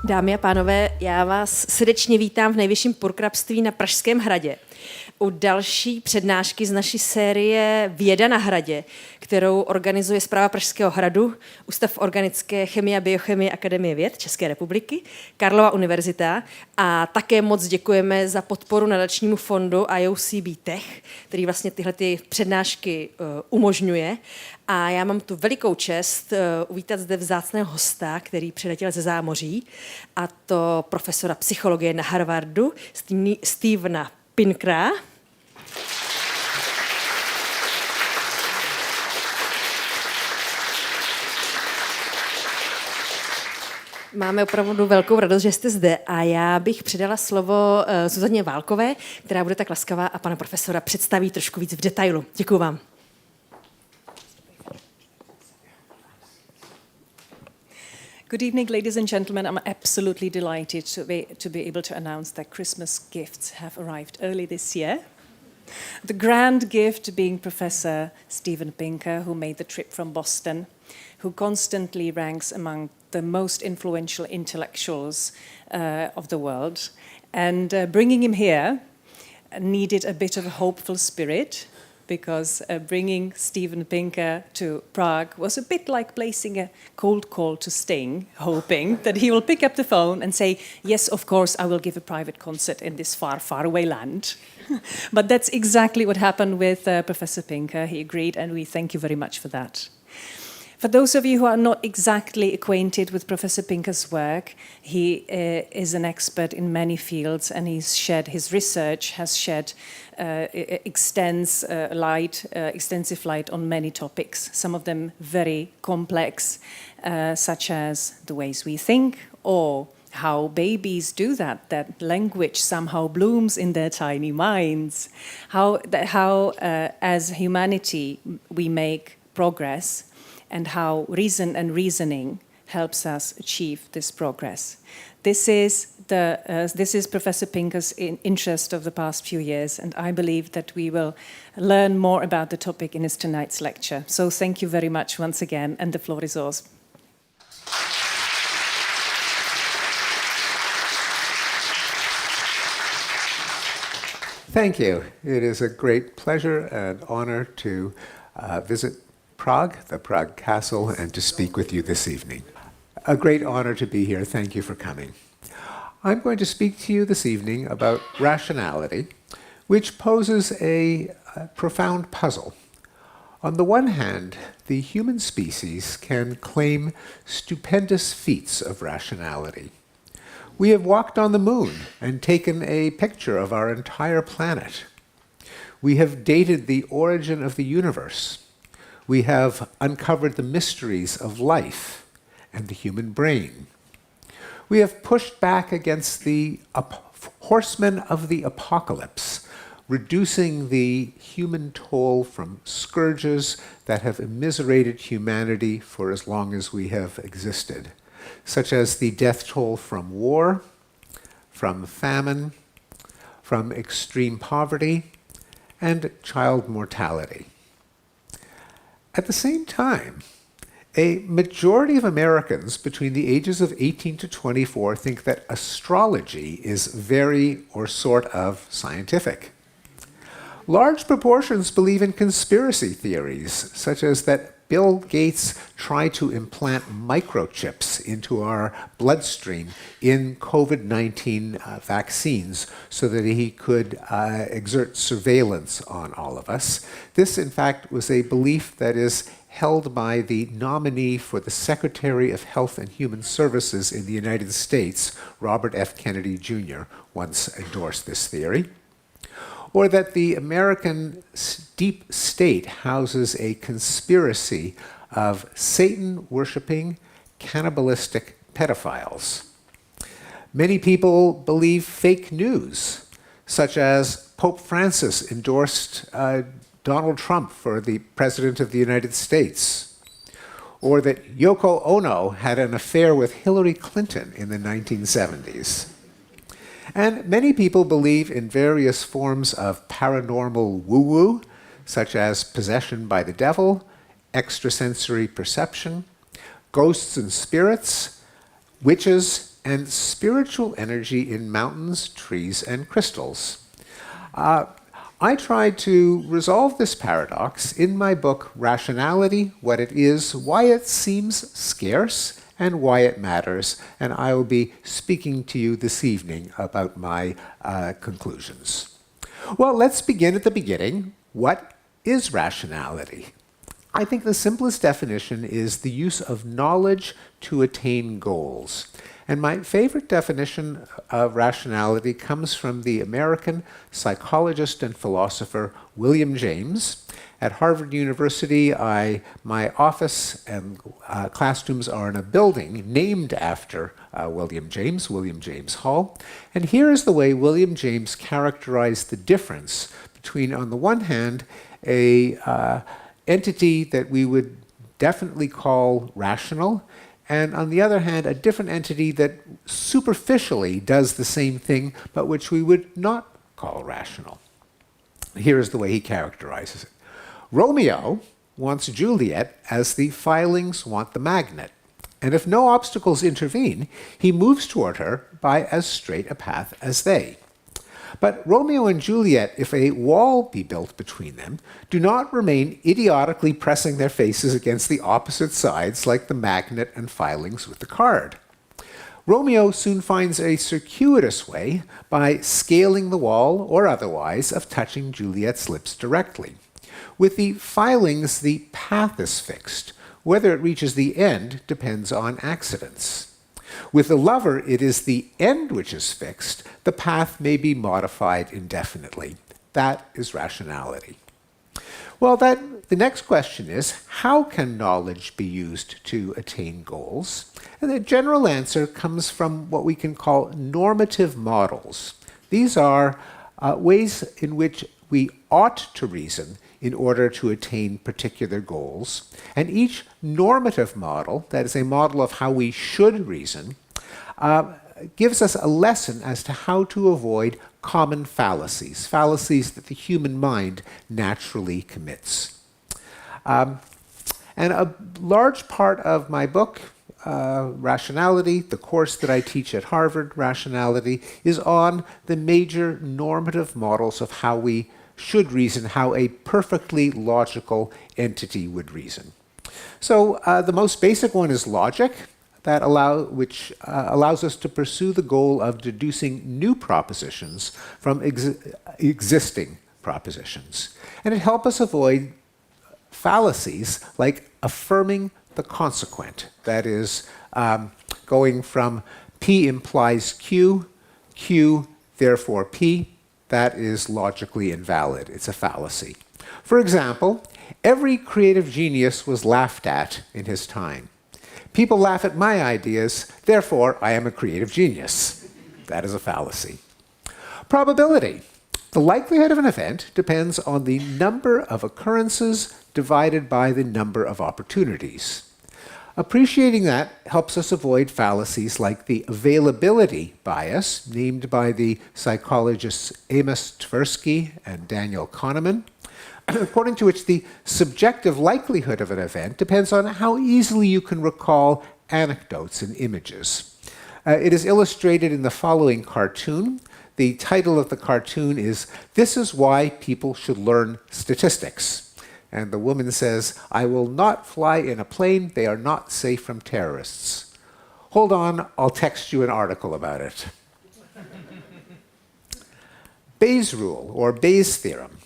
Dámy a pánové, já vás srdečně vítám v nejvyšším purkrabství na Pražském hradě. U další přednášky z naší série Věda na hradě, kterou organizuje Správa Pražského hradu, Ústav organické chemie a biochemie Akademie věd České republiky, Karlova univerzita a také moc děkujeme za podporu nadačnímu fondu IOCB Tech, který vlastně tyhle přednášky umožňuje. A já mám tu velikou čest uvítat zde vzácného hosta, který přiletěl ze zámoří, a to profesora psychologie na Harvardu, Stevena Pinkera. Máme opravdu velkou radost, že jste zde, a já bych předala slovo Zuzaně Válkové, která bude tak laskavá a pana profesora představí trošku víc v detailu. Děkuju vám. Good evening, ladies and gentlemen. I'm absolutely delighted to be able to announce that Christmas gifts have arrived early this year. The grand gift being Professor Steven Pinker, who made the trip from Boston, who constantly ranks among the most influential intellectuals of the world. And bringing him here needed a bit of a hopeful spirit, because bringing Steven Pinker to Prague was a bit like placing a cold call to Sting, hoping that he will pick up the phone and say, yes, of course, I will give a private concert in this far, far away land. But that's exactly what happened with Professor Pinker. He agreed, and we thank you very much for that. For those of you who are not exactly acquainted with Professor Pinker's work, he is an expert in many fields, and his research has shed extensive light on many topics, some of them very complex, such as the ways we think, or how babies do that language somehow blooms in their tiny minds, how as humanity we make progress, and how reason and reasoning helps us achieve this progress. This is Professor Pinker's interest of the past few years, and I believe that we will learn more about the topic in his tonight's lecture. So thank you very much once again, and the floor is yours. Thank you. It is a great pleasure and honor to visit Prague, the Prague Castle, and to speak with you this evening. A great honor to be here. Thank you for coming. I'm going to speak to you this evening about rationality, which poses a profound puzzle. On the one hand, the human species can claim stupendous feats of rationality. We have walked on the moon and taken a picture of our entire planet. We have dated the origin of the universe. We have uncovered the mysteries of life and the human brain. We have pushed back against the horsemen of the apocalypse, reducing the human toll from scourges that have immiserated humanity for as long as we have existed, such as the death toll from war, from famine, from extreme poverty, and child mortality. At the same time, a majority of Americans between the ages of 18 to 24 think that astrology is very or sort of scientific. Large proportions believe in conspiracy theories, such as that Bill Gates tried to implant microchips into our bloodstream in COVID-19 vaccines so that he could exert surveillance on all of us. This, in fact, was a belief that is held by the nominee for the Secretary of Health and Human Services in the United States, Robert F. Kennedy Jr., once endorsed this theory. Or that the American deep state houses a conspiracy of Satan-worshipping, cannibalistic pedophiles. Many people believe fake news, such as Pope Francis endorsed Donald Trump for the President of the United States, or that Yoko Ono had an affair with Hillary Clinton in the 1970s. And many people believe in various forms of paranormal woo-woo, such as possession by the devil, extrasensory perception, ghosts and spirits, witches, and spiritual energy in mountains, trees, and crystals. I tried to resolve this paradox in my book, Rationality, What It Is, Why It Seems Scarce, and Why It Matters, and I will be speaking to you this evening about my conclusions. Well, let's begin at the beginning. What is rationality? I think the simplest definition is the use of knowledge to attain goals. And my favorite definition of rationality comes from the American psychologist and philosopher William James. At Harvard University, my office and classrooms are in a building named after William James Hall. And here is the way William James characterized the difference between, on the one hand, a entity that we would definitely call rational, and on the other hand, a different entity that superficially does the same thing, but which we would not call rational. Here is the way he characterizes it. Romeo wants Juliet as the filings want the magnet, and if no obstacles intervene, he moves toward her by as straight a path as they. But Romeo and Juliet, if a wall be built between them, do not remain idiotically pressing their faces against the opposite sides like the magnet and filings with the card. Romeo soon finds a circuitous way, by scaling the wall or otherwise, of touching Juliet's lips directly. With the filings, the path is fixed. Whether it reaches the end depends on accidents. With the lover, it is the end which is fixed. The path may be modified indefinitely. That is rationality. Well, the next question is, how can knowledge be used to attain goals? And the general answer comes from what we can call normative models. These are ways in which we ought to reason in order to attain particular goals. And each normative model, that is a model of how we should reason, gives us a lesson as to how to avoid common fallacies that the human mind naturally commits. And a large part of my book, Rationality, the course that I teach at Harvard, Rationality, is on the major normative models of how we should reason, how a perfectly logical entity would reason. So the most basic one is logic, which allows us to pursue the goal of deducing new propositions from existing propositions. And it helps us avoid fallacies like affirming the consequent, that is, going from P implies Q, Q therefore P. That is logically invalid. It's a fallacy. For example, every creative genius was laughed at in his time. People laugh at my ideas, therefore I am a creative genius. That is a fallacy. Probability. The likelihood of an event depends on the number of occurrences divided by the number of opportunities. Appreciating that helps us avoid fallacies like the availability bias, named by the psychologists Amos Tversky and Daniel Kahneman, according to which the subjective likelihood of an event depends on how easily you can recall anecdotes and images. It is illustrated in the following cartoon. The title of the cartoon is, "This is Why People Should Learn Statistics." And the woman says, "I will not fly in a plane. They are not safe from terrorists." Hold on, I'll text you an article about it. Bayes' rule, or Bayes' theorem.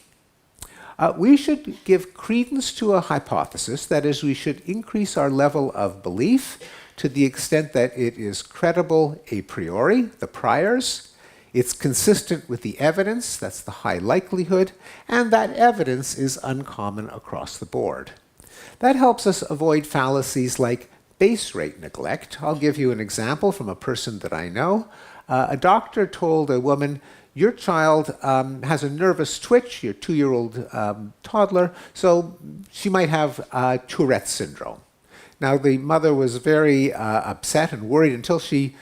We should give credence to a hypothesis, that is, we should increase our level of belief to the extent that it is credible a priori, the priors, it's consistent with the evidence, that's the high likelihood, and that evidence is uncommon across the board. That helps us avoid fallacies like base rate neglect. I'll give you an example from a person that I know. A doctor told a woman, "Your child has a nervous twitch, your 2-year-old toddler, so she might have Tourette's syndrome." Now, the mother was very upset and worried until she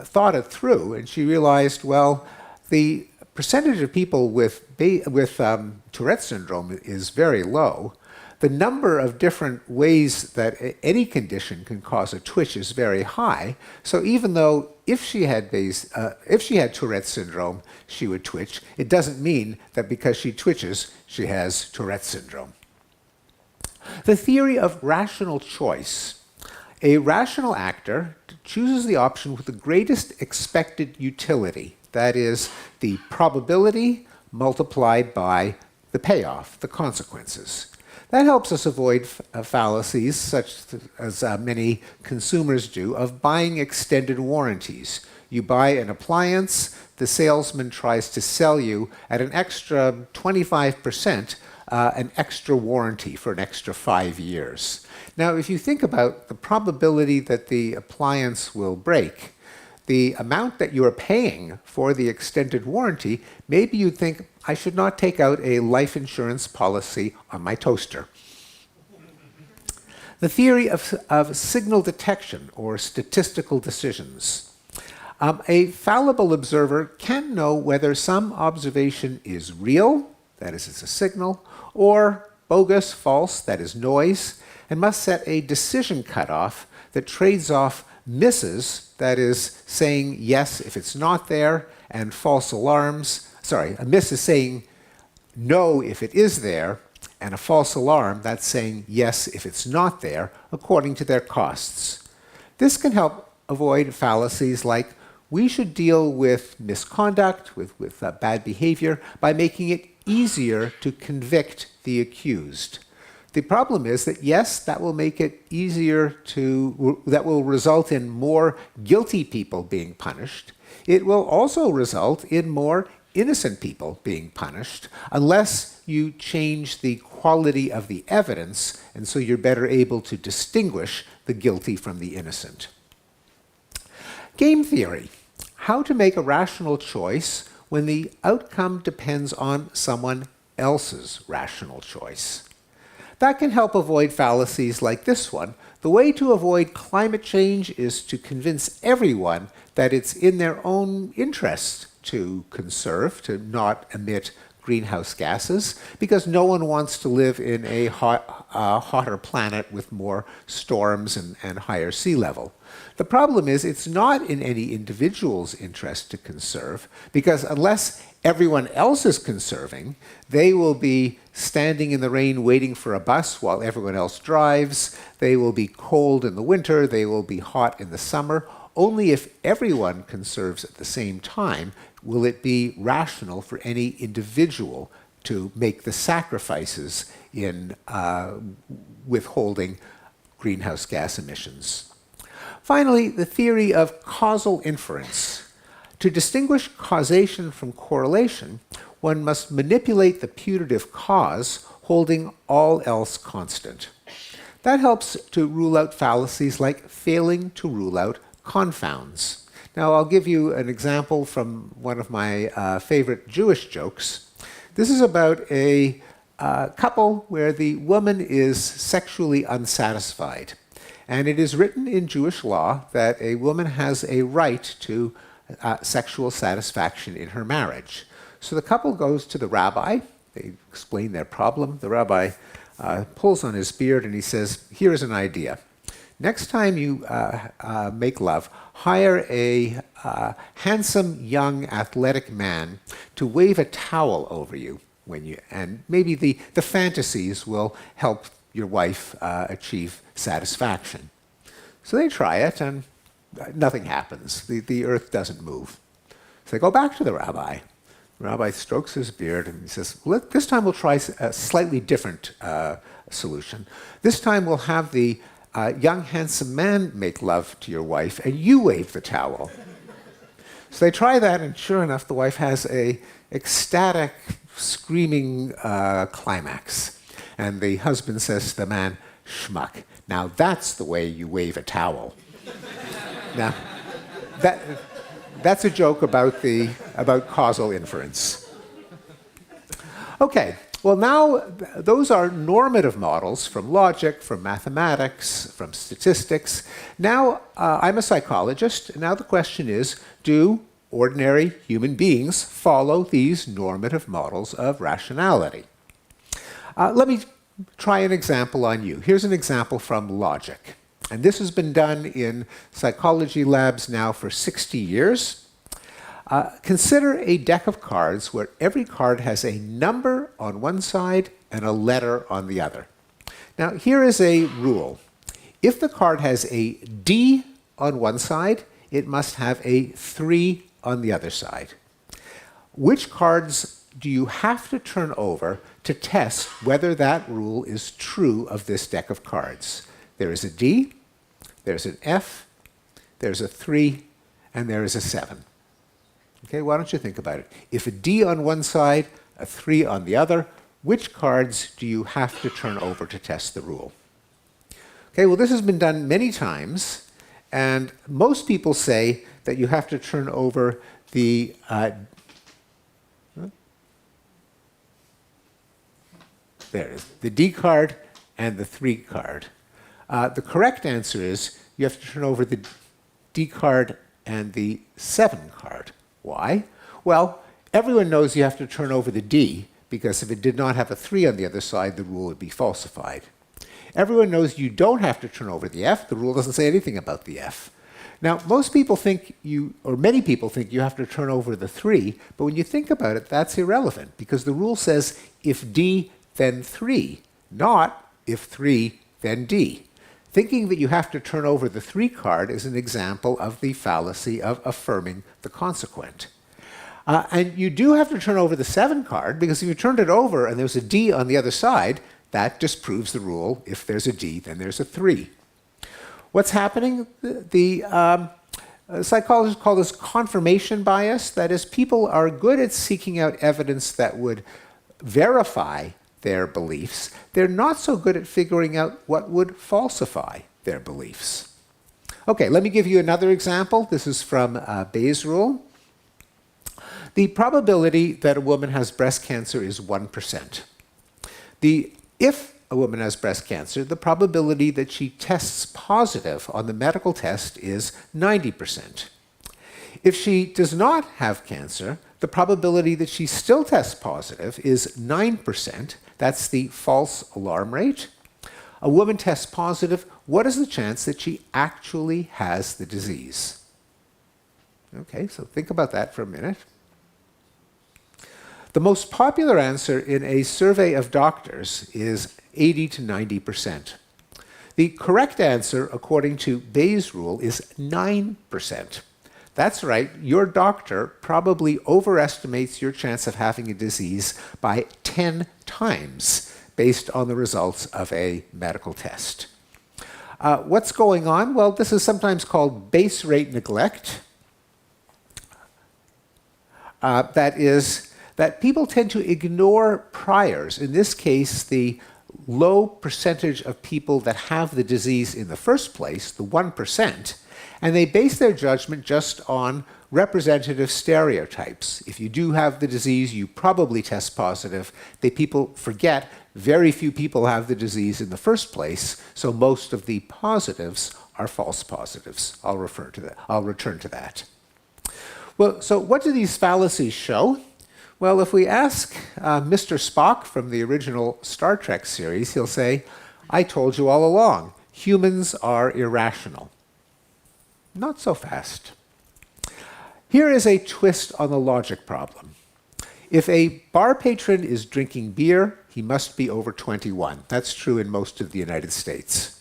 thought it through, and she realized, well, the percentage of people with Tourette's syndrome is very low. the number of different ways that any condition can cause a twitch is very high. So even though if she had Tourette's syndrome, she would twitch, it doesn't mean that because she twitches, she has Tourette's syndrome. The theory of rational choice. A rational actor chooses the option with the greatest expected utility, that is, the probability multiplied by the payoff, the consequences. That helps us avoid fallacies, such as many consumers do, of buying extended warranties. You buy an appliance, the salesman tries to sell you at an extra 25% an extra warranty for an extra 5 years. Now, if you think about the probability that the appliance will break, the amount that you are paying for the extended warranty, maybe you'd think, I should not take out a life insurance policy on my toaster. The theory of signal detection or statistical decisions. A fallible observer can know whether some observation is real, that is, it's a signal, or bogus, false, that is noise, and must set a decision cutoff that trades off misses, that is, saying yes if it's not there, and false alarms. A miss is saying no if it is there, and a false alarm, that's saying yes if it's not there, according to their costs. This can help avoid fallacies like, we should deal with misconduct, with bad behavior, by making it easier to convict the accused. The problem is that, yes, that will make it easier that will result in more guilty people being punished. It will also result in more innocent people being punished unless you change the quality of the evidence, and so you're better able to distinguish the guilty from the innocent. Game theory. How to make a rational choice when the outcome depends on someone else's rational choice. That can help avoid fallacies like this one. The way to avoid climate change is to convince everyone that it's in their own interest to conserve, to not emit greenhouse gases, because no one wants to live in a hotter planet with more storms and higher sea level. The problem is it's not in any individual's interest to conserve, because unless everyone else is conserving, they will be standing in the rain waiting for a bus while everyone else drives. They will be cold in the winter. They will be hot in the summer. Only if everyone conserves at the same time will it be rational for any individual to make the sacrifices in withholding greenhouse gas emissions. Finally, the theory of causal inference. To distinguish causation from correlation, one must manipulate the putative cause, holding all else constant. That helps to rule out fallacies like failing to rule out confounds. Now, I'll give you an example from one of my favorite Jewish jokes. This is about a couple where the woman is sexually unsatisfied. And it is written in Jewish law that a woman has a right to sexual satisfaction in her marriage. So the couple goes to the rabbi. They explain their problem. The rabbi pulls on his beard and he says, here is an idea. Next time you make love, hire a handsome, young, athletic man to wave a towel over you and maybe the fantasies will help your wife achieve satisfaction. So they try it, and nothing happens. The earth doesn't move. So they go back to the rabbi. The rabbi strokes his beard and he says, well, this time we'll try a slightly different solution. This time we'll have the young, handsome man make love to your wife, and you wave the towel. So they try that, and sure enough, the wife has a ecstatic, screaming climax. And the husband says to the man, schmuck, now that's the way you wave a towel. Now, that's a joke about causal inference. Okay. Well, now, those are normative models from logic, from mathematics, from statistics. Now, I'm a psychologist, and now the question is, do ordinary human beings follow these normative models of rationality? Let me try an example on you. Here's an example from logic. And this has been done in psychology labs now for 60 years. Consider a deck of cards where every card has a number on one side and a letter on the other. Now, here is a rule. If the card has a D on one side, it must have a 3 on the other side. Which cards do you have to turn over to test whether that rule is true of this deck of cards? There is a D, there's an F, there's a 3, and there is a 7. Okay, why don't you think about it? If a D on one side, a 3 on the other, which cards do you have to turn over to test the rule? Okay, well, this has been done many times, and most people say that you have to turn over the there it is, the D card and the 3 card. The correct answer is you have to turn over the D card and the 7 card. Why? Well, everyone knows you have to turn over the D, because if it did not have a 3 on the other side, the rule would be falsified. Everyone knows you don't have to turn over the F. The rule doesn't say anything about the F. Now, most people think many people think you have to turn over the 3, but when you think about it, that's irrelevant, because the rule says if D, then 3, not if 3, then D. Thinking that you have to turn over the 3 card is an example of the fallacy of affirming the consequent. And you do have to turn over the 7 card, because if you turned it over and there's a D on the other side, that disproves the rule. If there's a D, then there's a 3. What's happening? The psychologists call this confirmation bias. That is, people are good at seeking out evidence that would verify their beliefs. They're not so good at figuring out what would falsify their beliefs. Okay, let me give you another example. This is from Bayes' rule. The probability that a woman has breast cancer is 1%. If a woman has breast cancer, the probability that she tests positive on the medical test is 90%. If she does not have cancer, the probability that she still tests positive is 9%. That's the false alarm rate. A woman tests positive. What is the chance that she actually has the disease? Okay, so think about that for a minute. The most popular answer in a survey of doctors is 80 to 90%. The correct answer, according to Bayes' rule, is 9%. That's right, your doctor probably overestimates your chance of having a disease by 10 times based on the results of a medical test. What's going on? Well, this is sometimes called base rate neglect. That is, that people tend to ignore priors. In this case, the low percentage of people that have the disease in the first place, the 1%, and they base their judgment just on representative stereotypes. If you do have the disease, you probably test positive. People forget very few people have the disease in the first place, so most of the positives are false positives. I'll return to that. Well, so what do these fallacies show? Well, if we ask Mr. Spock from the original Star Trek series, he'll say, "I told you all along, humans are irrational." Not so fast. Here is a twist on the logic problem. If a bar patron is drinking beer, he must be over 21. That's true in most of the United States.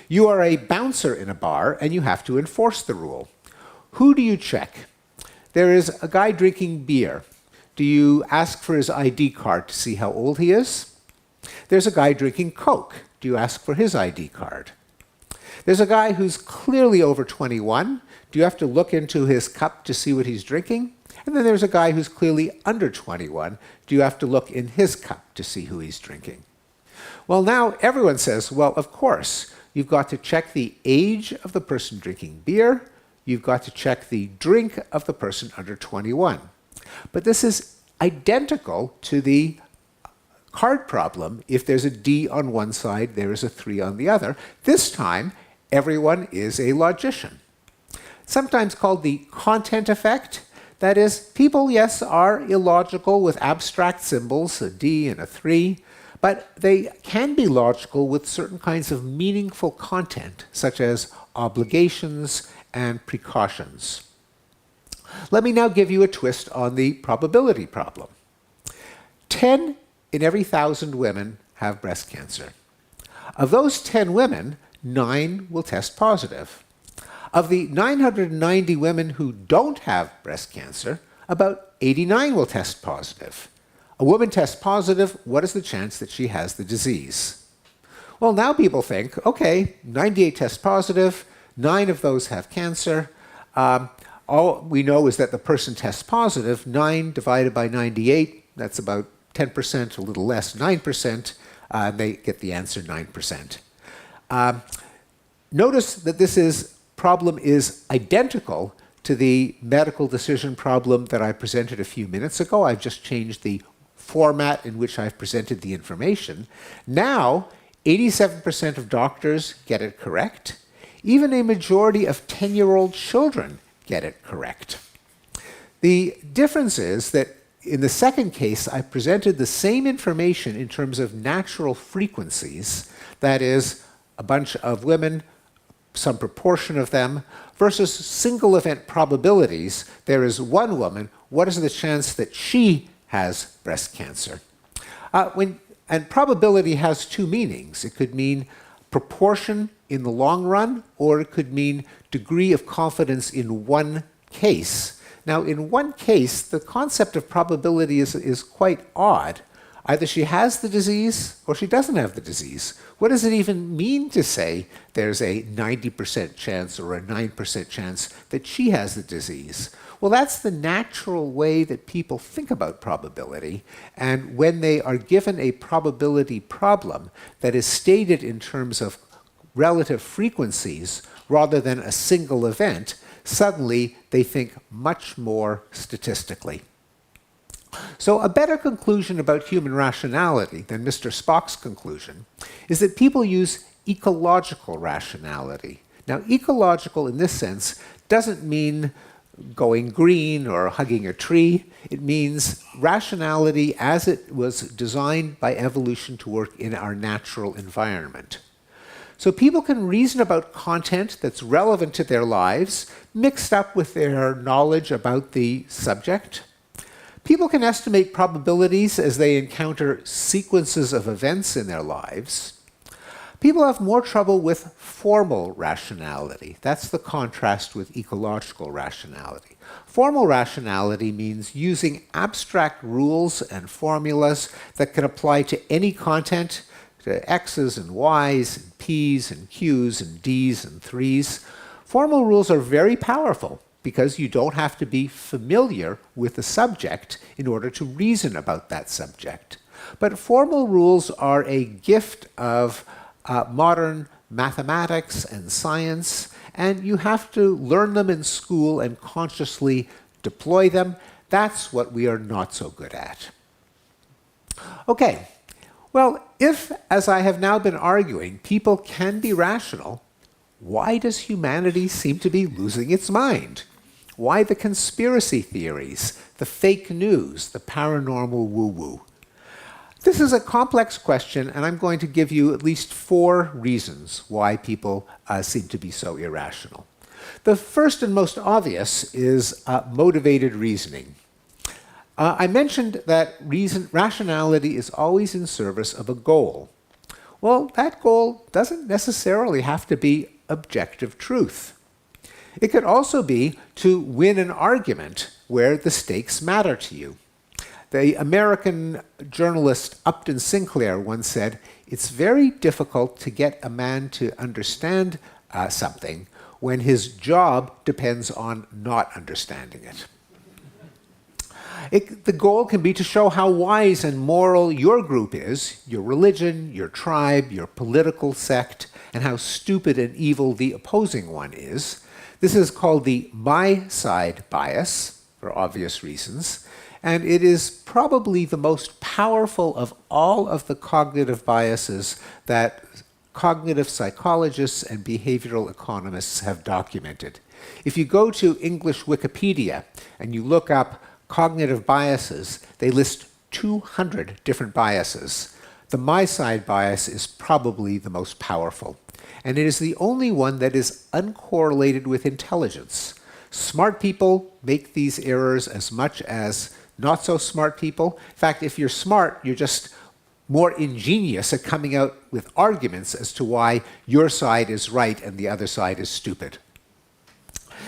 You are a bouncer in a bar, and you have to enforce the rule. Who do you check? There is a guy drinking beer. Do you ask for his ID card to see how old he is? There's a guy drinking Coke. Do you ask for his ID card? There's a guy who's clearly over 21. Do you have to look into his cup to see what he's drinking? And then there's a guy who's clearly under 21. Do you have to look in his cup to see who he's drinking? Well, now everyone says, well, of course, you've got to check the age of the person drinking beer. You've got to check the drink of the person under 21. But this is identical to the card problem. If there's a D on one side, there is a 3 on the other. This time, everyone is a logician. Sometimes called the content effect. That is, people, yes, are illogical with abstract symbols, a D and a 3, but they can be logical with certain kinds of meaningful content, such as obligations and precautions. Let me now give you a twist on the probability problem. 10 in every 1,000 women have breast cancer. Of those 10 women, 9 will test positive. Of the 990 women who don't have breast cancer, about 89 will test positive. A woman tests positive, what is the chance that she has the disease? Well, now people think, okay, 98 test positive, 9 of those have cancer. All we know is that the person tests positive, 9 divided by 98, that's about 10%, a little less, 9%, they get the answer 9%. Notice that this problem is identical to the medical decision problem that I presented a few minutes ago. I've just changed the format in which I've presented the information. Now, 87% of doctors get it correct. Even a majority of 10-year-old children get it correct. The difference is that in the second case, I presented the same information in terms of natural frequencies, that is, a bunch of women, some proportion of them, versus single event probabilities. There is one woman, what is the chance that she has breast cancer? And probability has two meanings. It could mean proportion in the long run, or it could mean degree of confidence in one case. Now, in one case, the concept of probability is quite odd. Either she has the disease or she doesn't have the disease. What does it even mean to say there's a 90% chance or a 9% chance that she has the disease? Well, that's the natural way that people think about probability. And when they are given a probability problem that is stated in terms of relative frequencies rather than a single event, suddenly they think much more statistically. So a better conclusion about human rationality than Mr. Spock's conclusion is that people use ecological rationality. Now, ecological in this sense doesn't mean going green or hugging a tree. It means rationality as it was designed by evolution to work in our natural environment. So people can reason about content that's relevant to their lives, mixed up with their knowledge about the subject. People can estimate probabilities as they encounter sequences of events in their lives. People have more trouble with formal rationality. That's the contrast with ecological rationality. Formal rationality means using abstract rules and formulas that can apply to any content, to X's and Y's, and P's and Q's and D's and 3's. Formal rules are very powerful because you don't have to be familiar with the subject in order to reason about that subject. But formal rules are a gift of modern mathematics and science, and you have to learn them in school and consciously deploy them. That's what we are not so good at. Okay, well, if, as I have now been arguing, people can be rational, why does humanity seem to be losing its mind? Why the conspiracy theories, the fake news, the paranormal woo-woo? This is a complex question, and I'm going to give you at least 4 reasons why people seem to be so irrational. The first and most obvious is motivated reasoning. I mentioned that rationality is always in service of a goal. Well, that goal doesn't necessarily have to be objective truth. It could also be to win an argument where the stakes matter to you. The American journalist Upton Sinclair once said, "It's very difficult to get a man to understand something when his job depends on not understanding it." The goal can be to show how wise and moral your group is, your religion, your tribe, your political sect, and how stupid and evil the opposing one is. This is called the my side bias, for obvious reasons, and it is probably the most powerful of all of the cognitive biases that cognitive psychologists and behavioral economists have documented. If you go to English Wikipedia and you look up cognitive biases, they list 200 different biases. the my side bias is probably the most powerful, and it is the only one that is uncorrelated with intelligence. Smart people make these errors as much as not so smart people. In fact, if you're smart, you're just more ingenious at coming out with arguments as to why your side is right and the other side is stupid.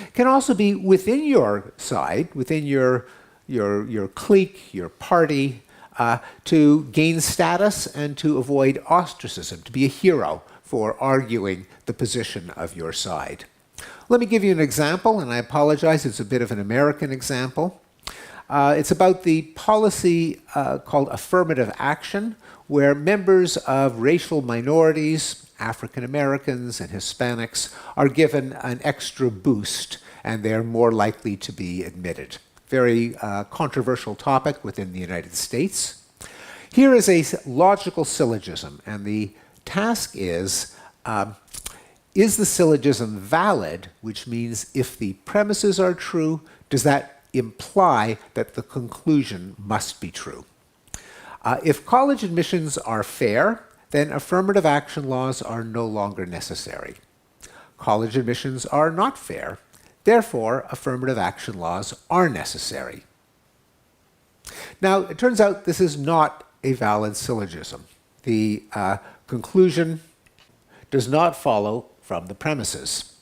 It can also be within your side, within your clique, your party, to gain status and to avoid ostracism, to be a hero for arguing the position of your side. Let me give you an example, and I apologize, it's a bit of an American example. It's about the policy called affirmative action, where members of racial minorities, African Americans and Hispanics, are given an extra boost and they're more likely to be admitted. Very controversial topic within the United States. Here is a logical syllogism, and the task is the syllogism valid, which means if the premises are true, does that imply that the conclusion must be true? If college admissions are fair, then affirmative action laws are no longer necessary. College admissions are not fair, therefore affirmative action laws are necessary. Now, it turns out this is not a valid syllogism. The conclusion does not follow from the premises.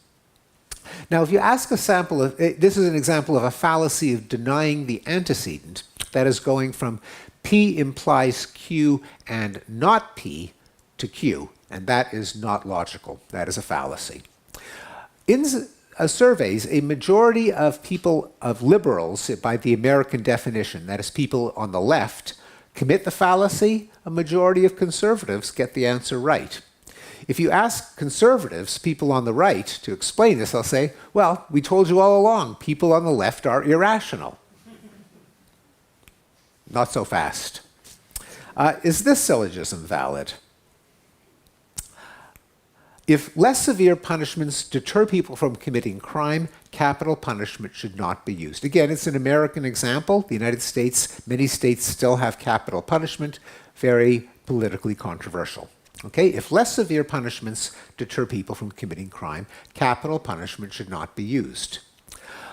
Now, if you ask a sample of, this is an example of a fallacy of denying the antecedent, that is going from P implies Q and not P to Q, and that is not logical. That is a fallacy. In surveys, a majority of people, of liberals, by the American definition, that is people on the left, commit the fallacy. A majority of conservatives get the answer right. If you ask conservatives, people on the right, to explain this, they'll say, well, we told you all along, people on the left are irrational. Not so fast. Is this syllogism valid? If less severe punishments deter people from committing crime, capital punishment should not be used. Again, it's an American example. The United States, many states still have capital punishment, very politically controversial. Okay, if less severe punishments deter people from committing crime, capital punishment should not be used.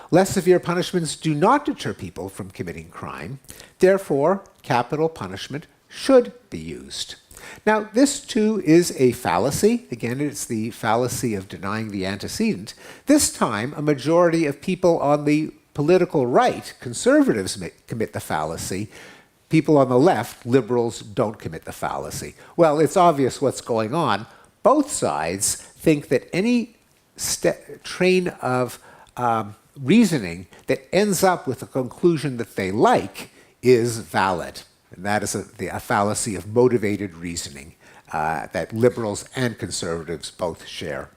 Less severe punishments do not deter people from committing crime, therefore, capital punishment should be used. Now, this too is a fallacy. Again, it's the fallacy of denying the antecedent. This time, a majority of people on the political right, conservatives, commit the fallacy. People on the left, liberals, don't commit the fallacy. Well, it's obvious what's going on. Both sides think that any train of reasoning that ends up with a conclusion that they like is valid. And that is a fallacy of motivated reasoning that liberals and conservatives both share.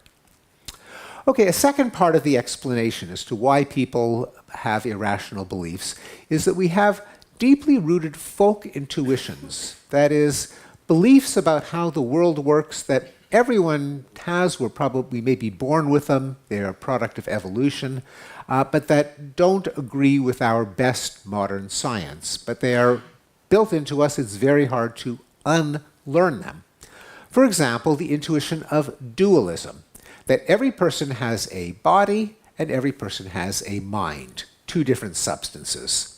Okay, a second part of the explanation as to why people have irrational beliefs is that we have deeply rooted folk intuitions, that is, beliefs about how the world works that everyone has. We're probably maybe born with them, they're a product of evolution, but that don't agree with our best modern science. But they are built into us, it's very hard to unlearn them. For example, the intuition of dualism, that every person has a body and every person has a mind, two different substances.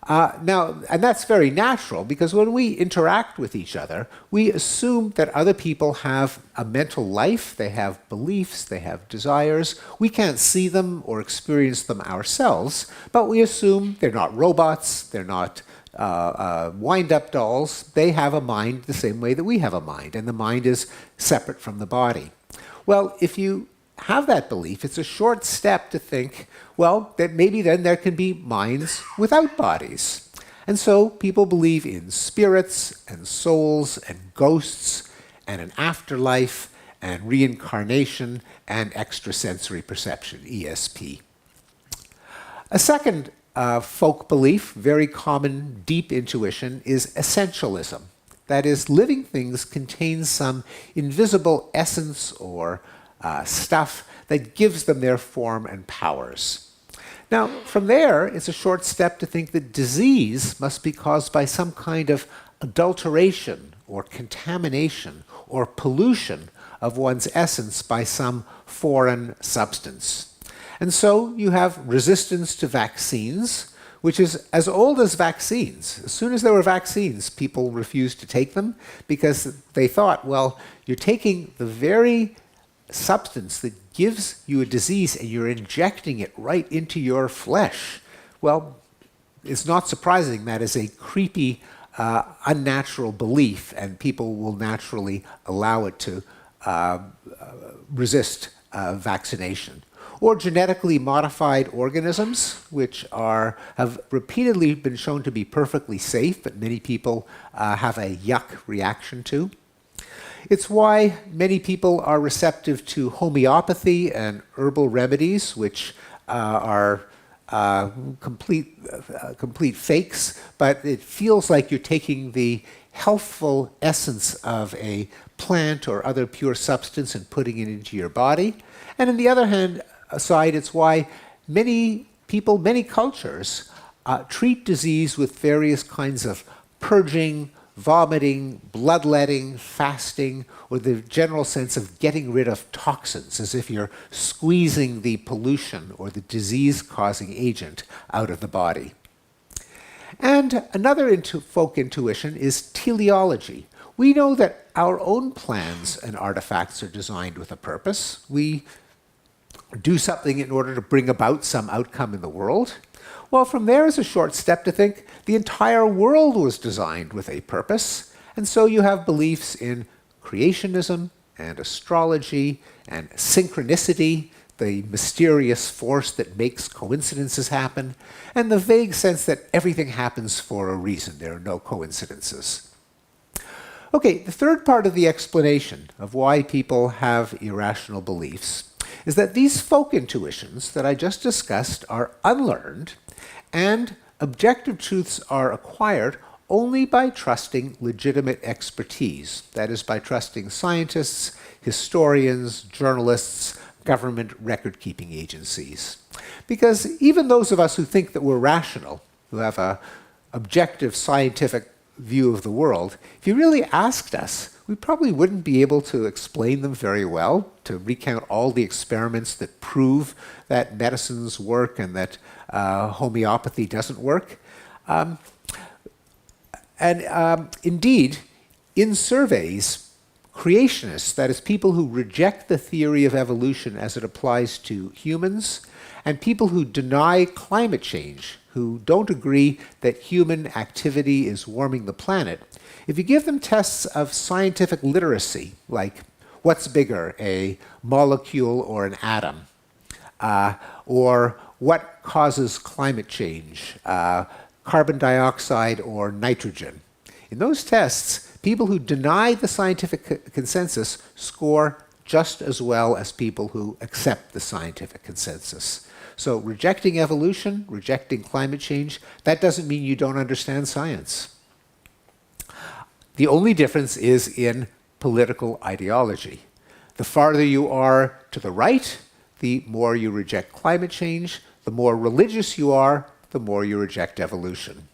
Now, and that's very natural because when we interact with each other, we assume that other people have a mental life, they have beliefs, they have desires. We can't see them or experience them ourselves, but we assume they're not robots, they're not wind-up dolls. They have a mind the same way that we have a mind, and the mind is separate from the body. Well, if you have that belief, it's a short step to think, well, that maybe then there can be minds without bodies. And so people believe in spirits and souls and ghosts and an afterlife and reincarnation and extrasensory perception, ESP. A second folk belief, very common deep intuition, is essentialism. That is, living things contain some invisible essence or stuff that gives them their form and powers. Now, from there, it's a short step to think that disease must be caused by some kind of adulteration or contamination or pollution of one's essence by some foreign substance. And so you have resistance to vaccines, which is as old as vaccines. As soon as there were vaccines, people refused to take them because they thought, well, you're taking the very substance that gives you a disease and you're injecting it right into your flesh. Well, it's not surprising that is a creepy, unnatural belief, and people will naturally allow it to resist vaccination. Or genetically modified organisms, which have repeatedly been shown to be perfectly safe, but many people have a yuck reaction to. It's why many people are receptive to homeopathy and herbal remedies, which are complete fakes, but it feels like you're taking the healthful essence of a plant or other pure substance and putting it into your body. And on the other hand, side, it's why many people, many cultures treat disease with various kinds of purging, vomiting, bloodletting, fasting, or the general sense of getting rid of toxins, as if you're squeezing the pollution or the disease-causing agent out of the body. And another folk intuition is teleology. We know that our own plans and artifacts are designed with a purpose. We do something in order to bring about some outcome in the world. Well, from there is a short step to think the entire world was designed with a purpose, and so you have beliefs in creationism and astrology and synchronicity, the mysterious force that makes coincidences happen, and the vague sense that everything happens for a reason. There are no coincidences. Okay, the third part of the explanation of why people have irrational beliefs is that these folk intuitions that I just discussed are unlearned, and objective truths are acquired only by trusting legitimate expertise. That is, by trusting scientists, historians, journalists, government record-keeping agencies. Because even those of us who think that we're rational, who have an objective scientific view of the world, if you really asked us, we probably wouldn't be able to explain them very well, to recount all the experiments that prove that medicines work and that homeopathy doesn't work. Indeed, in surveys, creationists, that is, people who reject the theory of evolution as it applies to humans, and people who deny climate change, who don't agree that human activity is warming the planet, if you give them tests of scientific literacy, like what's bigger, a molecule or an atom, or what causes climate change, carbon dioxide or nitrogen, in those tests, people who deny the scientific consensus score just as well as people who accept the scientific consensus. So rejecting evolution, rejecting climate change, that doesn't mean you don't understand science. The only difference is in political ideology. The farther you are to the right, the more you reject climate change. The more religious you are, the more you reject evolution.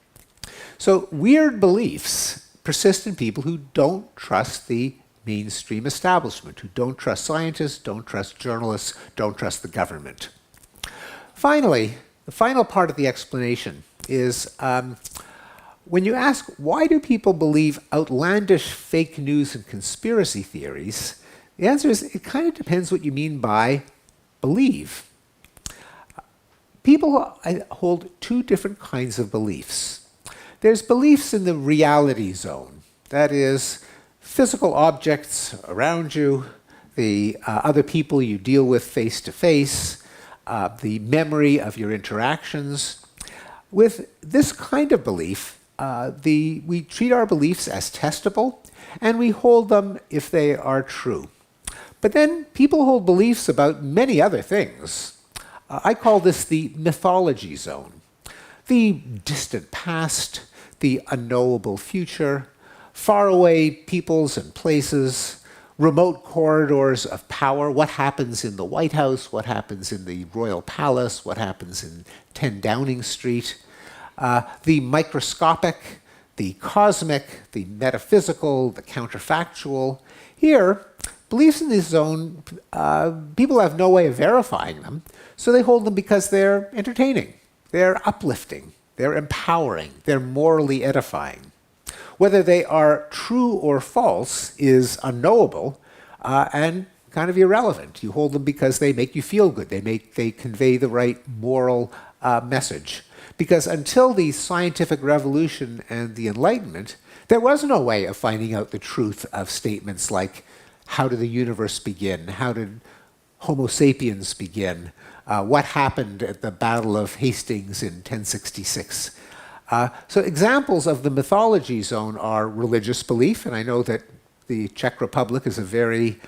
So weird beliefs persist in people who don't trust the mainstream establishment, who don't trust scientists, don't trust journalists, don't trust the government. Finally, the final part of the explanation is when you ask why do people believe outlandish fake news and conspiracy theories, the answer is it kind of depends what you mean by believe. People hold two different kinds of beliefs. There's beliefs in the reality zone, that is, physical objects around you, the other people you deal with face to face, the memory of your interactions. With this kind of belief, we treat our beliefs as testable, and we hold them if they are true. But then people hold beliefs about many other things. I call this the mythology zone. The distant past, the unknowable future, faraway peoples and places, remote corridors of power, what happens in the White House, what happens in the Royal Palace, what happens in 10 Downing Street, the microscopic, the cosmic, the metaphysical, the counterfactual. Here, beliefs in this zone, people have no way of verifying them, so they hold them because they're entertaining, they're uplifting, they're empowering, they're morally edifying. Whether they are true or false is unknowable and kind of irrelevant. You hold them because they make you feel good, they convey the right moral message. Because until the scientific revolution and the Enlightenment, there was no way of finding out the truth of statements like, how did the universe begin? How did Homo sapiens begin? What happened at the Battle of Hastings in 1066? So examples of the mythology zone are religious belief, and I know that the Czech Republic is a very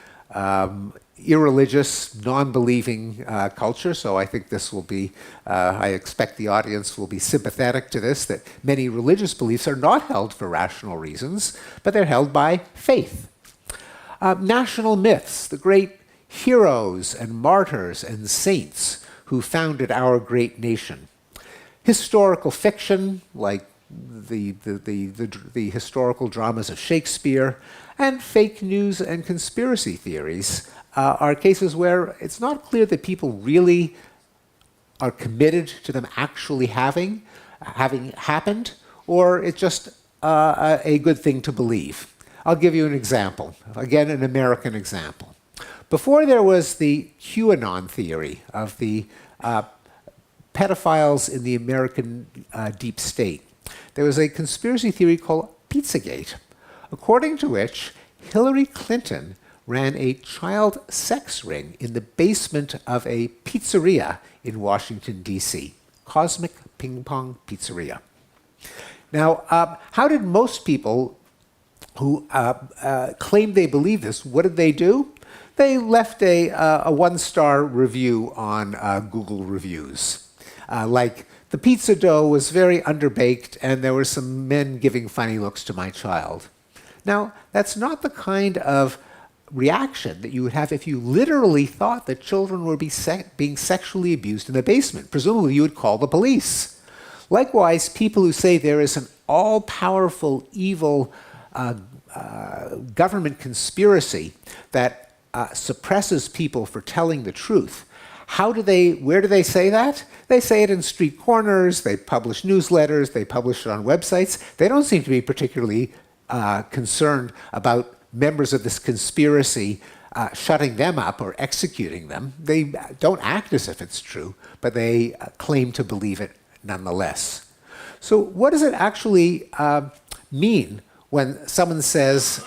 irreligious, non-believing culture, so I think this will be, I expect the audience will be sympathetic to this, that many religious beliefs are not held for rational reasons, but they're held by faith. National myths, the great heroes and martyrs and saints who founded our great nation. Historical fiction, like the historical dramas of Shakespeare, and fake news and conspiracy theories are cases where it's not clear that people really are committed to them actually having happened, or it's just a good thing to believe. I'll give you an example, again, an American example. Before there was the QAnon theory of the pedophiles in the American deep state, there was a conspiracy theory called Pizzagate, according to which Hillary Clinton ran a child sex ring in the basement of a pizzeria in Washington, D.C., Cosmic Ping Pong Pizzeria. Now, how did most people who claimed they believed this, what did they do? They left a one-star review on Google Reviews. Like, the pizza dough was very underbaked and there were some men giving funny looks to my child. Now, that's not the kind of reaction that you would have if you literally thought that children were being sexually abused in the basement. Presumably, you would call the police. Likewise, people who say there is an all-powerful, evil government conspiracy that suppresses people for telling the truth. Where do they say that? They say it in street corners, they publish newsletters, they publish it on websites. They don't seem to be particularly concerned about members of this conspiracy shutting them up or executing them. They don't act as if it's true, but they claim to believe it nonetheless. So what does it actually mean when someone says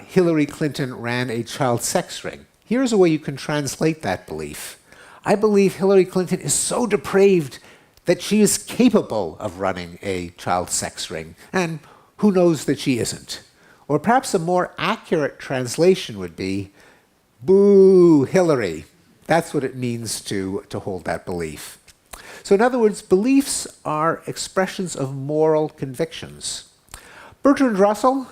Hillary Clinton ran a child sex ring? Here's a way you can translate that belief. I believe Hillary Clinton is so depraved that she is capable of running a child sex ring, and who knows that she isn't? Or perhaps a more accurate translation would be, boo, Hillary. That's what it means to hold that belief. So in other words, beliefs are expressions of moral convictions. Bertrand Russell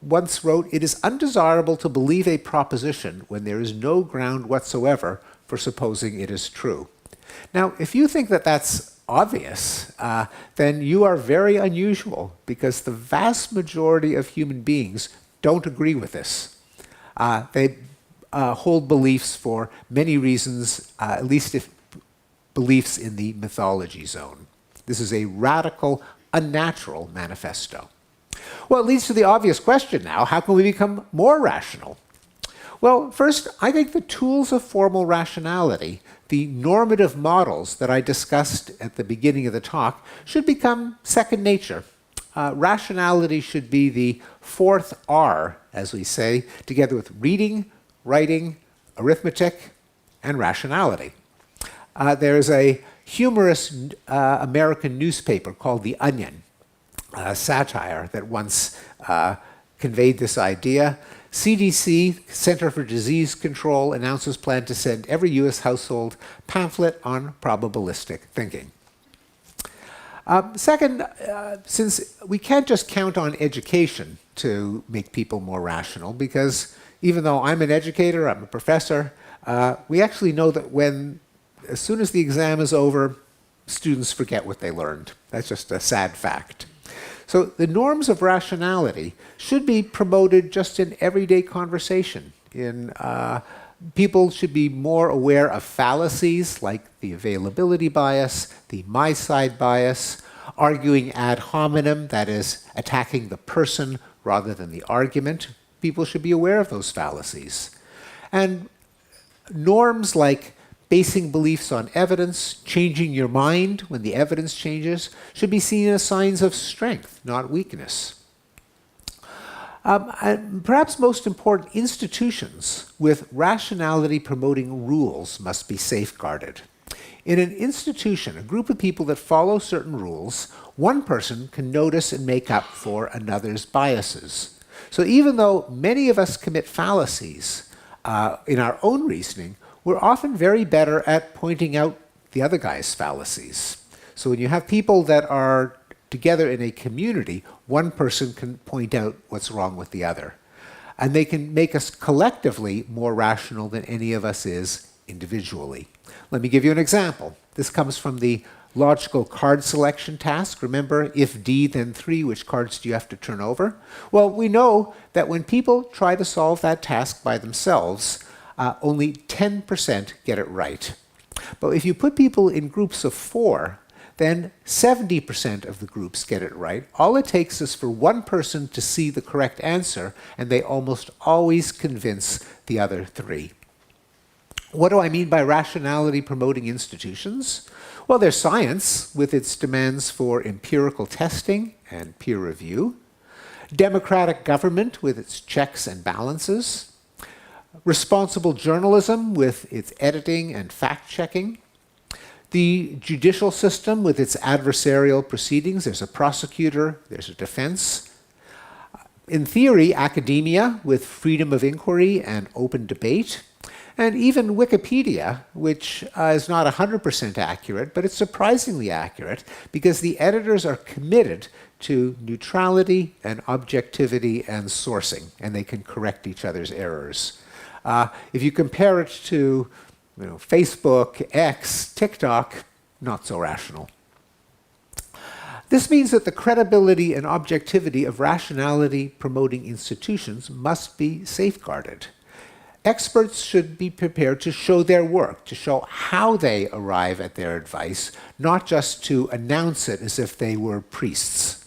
once wrote, "It is undesirable to believe a proposition when there is no ground whatsoever for supposing it is true." Now, if you think that that's obvious, then you are very unusual, because the vast majority of human beings don't agree with this. They hold beliefs for many reasons, at least if beliefs in the mythology zone. This is a radical, unnatural manifesto. Well, it leads to the obvious question now: how can we become more rational? Well, first, I think the tools of formal rationality, the normative models that I discussed at the beginning of the talk, should become second nature. Rationality should be the fourth R, as we say, together with reading, writing, arithmetic, and rationality. There's a humorous American newspaper called The Onion, satire, that once conveyed this idea. CDC, Center for Disease Control, announces plan to send every U.S. household pamphlet on probabilistic thinking. Second, since we can't just count on education to make people more rational, because even though I'm an educator, I'm a professor, we actually know that as soon as the exam is over, students forget what they learned. That's just a sad fact. So the norms of rationality should be promoted just in everyday conversation. People should be more aware of fallacies like the availability bias, the my side bias, arguing ad hominem, that is, attacking the person rather than the argument. People should be aware of those fallacies. And norms like basing beliefs on evidence, changing your mind when the evidence changes, should be seen as signs of strength, not weakness. And perhaps most important, institutions with rationality-promoting rules must be safeguarded. In an institution, a group of people that follow certain rules, one person can notice and make up for another's biases. So even though many of us commit fallacies in our own reasoning, we're often very better at pointing out the other guy's fallacies. So when you have people that are together in a community, one person can point out what's wrong with the other. And they can make us collectively more rational than any of us is individually. Let me give you an example. This comes from the logical card selection task. Remember, if D, then 3, which cards do you have to turn over? Well, we know that when people try to solve that task by themselves, only 10% get it right. But if you put people in groups of 4, then 70% of the groups get it right. All it takes is for one person to see the correct answer, and they almost always convince the other 3. What do I mean by rationality promoting institutions? Well, there's science with its demands for empirical testing and peer review, democratic government with its checks and balances, responsible journalism with its editing and fact-checking, the judicial system with its adversarial proceedings. There's a prosecutor, there's a defense. In theory, academia with freedom of inquiry and open debate. And even Wikipedia, which is not 100% accurate, but it's surprisingly accurate because the editors are committed to neutrality and objectivity and sourcing, and they can correct each other's errors. If you compare it to Facebook, X, TikTok, not so rational. This means that the credibility and objectivity of rationality-promoting institutions must be safeguarded. Experts should be prepared to show their work, to show how they arrive at their advice, not just to announce it as if they were priests.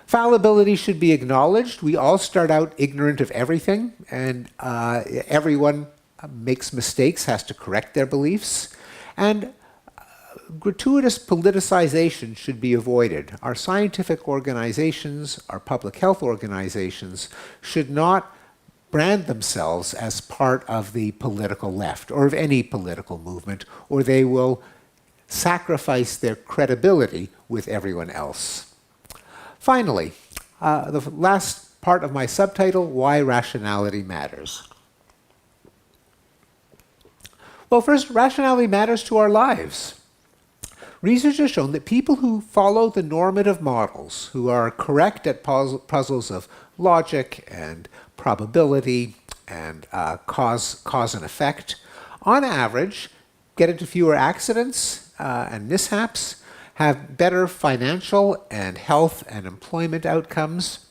Fallibility should be acknowledged. We all start out ignorant of everything, and everyone makes mistakes, has to correct their beliefs. And gratuitous politicization should be avoided. Our scientific organizations, our public health organizations, should not brand themselves as part of the political left or of any political movement, or they will sacrifice their credibility with everyone else. Finally, the last part of my subtitle, Why Rationality Matters. Well, first, rationality matters to our lives. Research has shown that people who follow the normative models, who are correct at puzzles of logic and probability and cause and effect, on average, get into fewer accidents and mishaps, have better financial and health and employment outcomes,